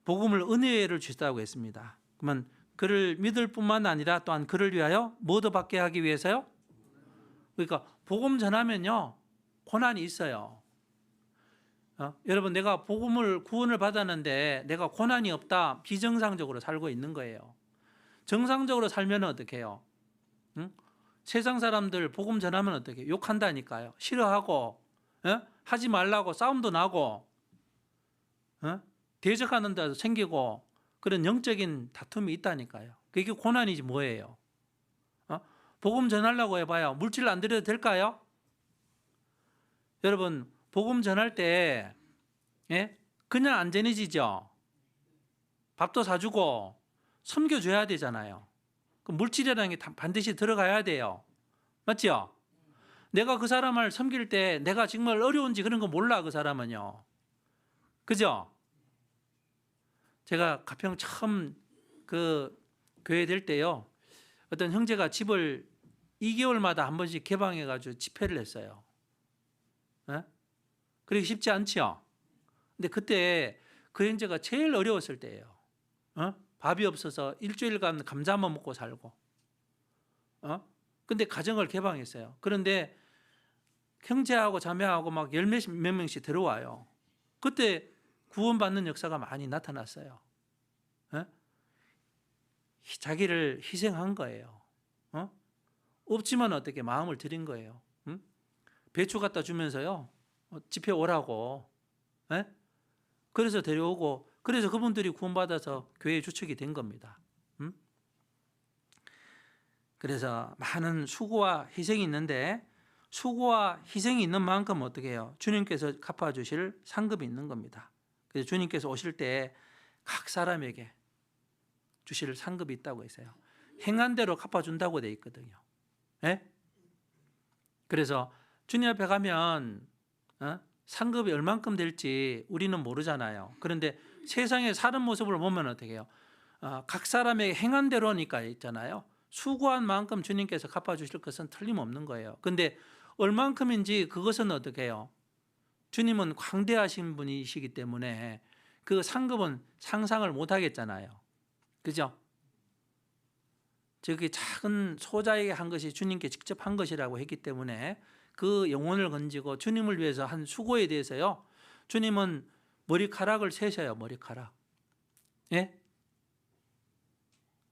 복음을 은혜를 주셨다고 했습니다. 그러면 그를 믿을 뿐만 아니라 또한 그를 위하여 뭐도 받게 하기 위해서요? 그러니까 복음 전하면요, 고난이 있어요. 여러분, 내가 구원을 받았는데 내가 고난이 없다, 비정상적으로 살고 있는 거예요. 정상적으로 살면 어떻게 해요? 세상 사람들 복음 전하면 어떻게 해요? 욕한다니까요. 싫어하고, 하지 말라고 싸움도 나고, 대적하는 데도 생기고, 그런 영적인 다툼이 있다니까요. 그게 고난이지 뭐예요? 복음 전하려고 해봐야 물질 안 드려도 될까요? 여러분, 복음 전할 때 그냥 안 전해지죠. 밥도 사주고 섬겨줘야 되잖아요. 그 물질이라는 게 반드시 들어가야 돼요. 맞죠? 내가 그 사람을 섬길 때 내가 정말 어려운지 그런 거 몰라, 그 사람은요. 그죠? 제가 가평 처음 그 교회 될 때요, 어떤 형제가 집을 2개월마다 한 번씩 개방해가지고 집회를 했어요. 그러기 쉽지 않죠. 근데 그때 그 형제가 제일 어려웠을 때예요. 밥이 없어서 일주일간 감자만 먹고 살고. 근데 가정을 개방했어요. 그런데 형제하고 자매하고 막 몇 명씩 들어와요. 그때 구원받는 역사가 많이 나타났어요. 에? 자기를 희생한 거예요. 없지만 어떻게 마음을 드린 거예요. 응? 배추 갖다 주면서요, 집회 오라고. 에? 그래서 데려오고, 그래서 그분들이 구원받아서 교회 주축이 된 겁니다. 응? 그래서 많은 수고와 희생이 있는데, 수고와 희생이 있는 만큼 어떻게 해요? 주님께서 갚아주실 상급이 있는 겁니다. 그래서 주님께서 오실 때 각 사람에게 주실 상급이 있다고 했어요. 행한 대로 갚아준다고 돼 있거든요. 예? 그래서 주님 앞에 가면 상급이 얼만큼 될지 우리는 모르잖아요. 그런데 세상에 사는 모습을 보면 어떻게 해요? 각 사람에게 행한 대로니까 있잖아요. 수고한 만큼 주님께서 갚아주실 것은 틀림없는 거예요. 그런데 얼만큼인지 그것은 어떻게 해요? 주님은 광대하신 분이시기 때문에 그 상급은 상상을 못 하겠잖아요. 그죠? 저기 작은 소자에게 한 것이 주님께 직접 한 것이라고 했기 때문에 그 영혼을 건지고 주님을 위해서 한 수고에 대해서요, 주님은 머리카락을 세셔요. 머리카락. 예?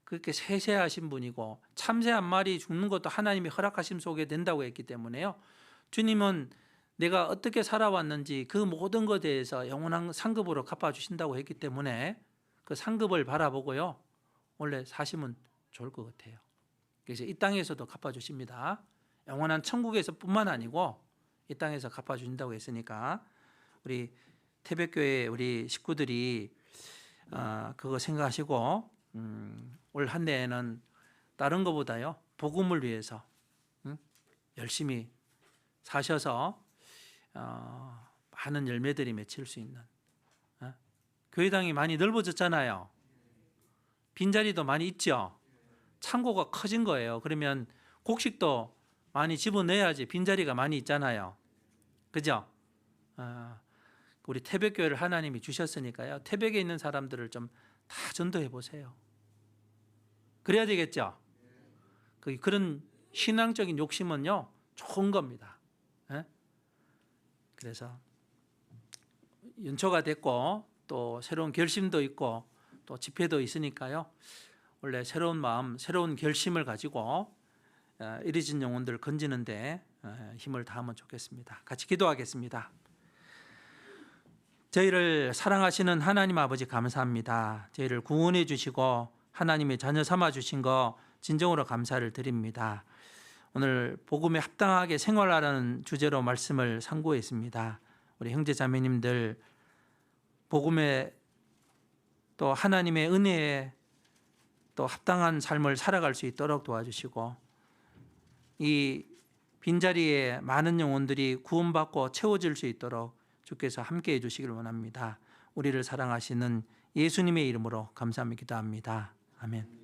그렇게 세세하신 분이고, 참새 한 마리 죽는 것도 하나님이 허락하심 속에 된다고 했기 때문에요, 주님은 내가 어떻게 살아왔는지 그 모든 것에 대해서 영원한 상급으로 갚아주신다고 했기 때문에 그 상급을 바라보고요, 원래 사시면 좋을 것 같아요. 그래서 이 땅에서도 갚아주십니다. 영원한 천국에서 뿐만 아니고 이 땅에서 갚아주신다고 했으니까 우리 태백교회 우리 식구들이 그거 생각하시고 올 한 해에는 다른 것보다요, 복음을 위해서 열심히 사셔서 많은 열매들이 맺힐 수 있는, 교회당이 많이 넓어졌잖아요. 빈자리도 많이 있죠. 창고가 커진 거예요. 그러면 곡식도 많이 집어넣어야지 빈자리가 많이 있잖아요. 그죠? 우리 태백교회를 하나님이 주셨으니까요, 태백에 있는 사람들을 좀 다 전도해 보세요. 그래야 되겠죠? 그런 신앙적인 욕심은요, 좋은 겁니다. 그래서 연초가 됐고 또 새로운 결심도 있고 또 집회도 있으니까요, 원래 새로운 마음, 새로운 결심을 가지고 이리진 영혼들을 건지는데 힘을 다하면 좋겠습니다. 같이 기도하겠습니다. 저희를 사랑하시는 하나님 아버지 감사합니다. 저희를 구원해 주시고 하나님의 자녀 삼아 주신 거 진정으로 감사를 드립니다. 오늘 복음에 합당하게 생활하라는 주제로 말씀을 상고했습니다. 우리 형제 자매님들 복음에 또 하나님의 은혜에 또 합당한 삶을 살아갈 수 있도록 도와주시고, 이 빈자리에 많은 영혼들이 구원받고 채워질 수 있도록 주께서 함께해 주시길 원합니다. 우리를 사랑하시는 예수님의 이름으로 감사하며 기도합니다. 아멘.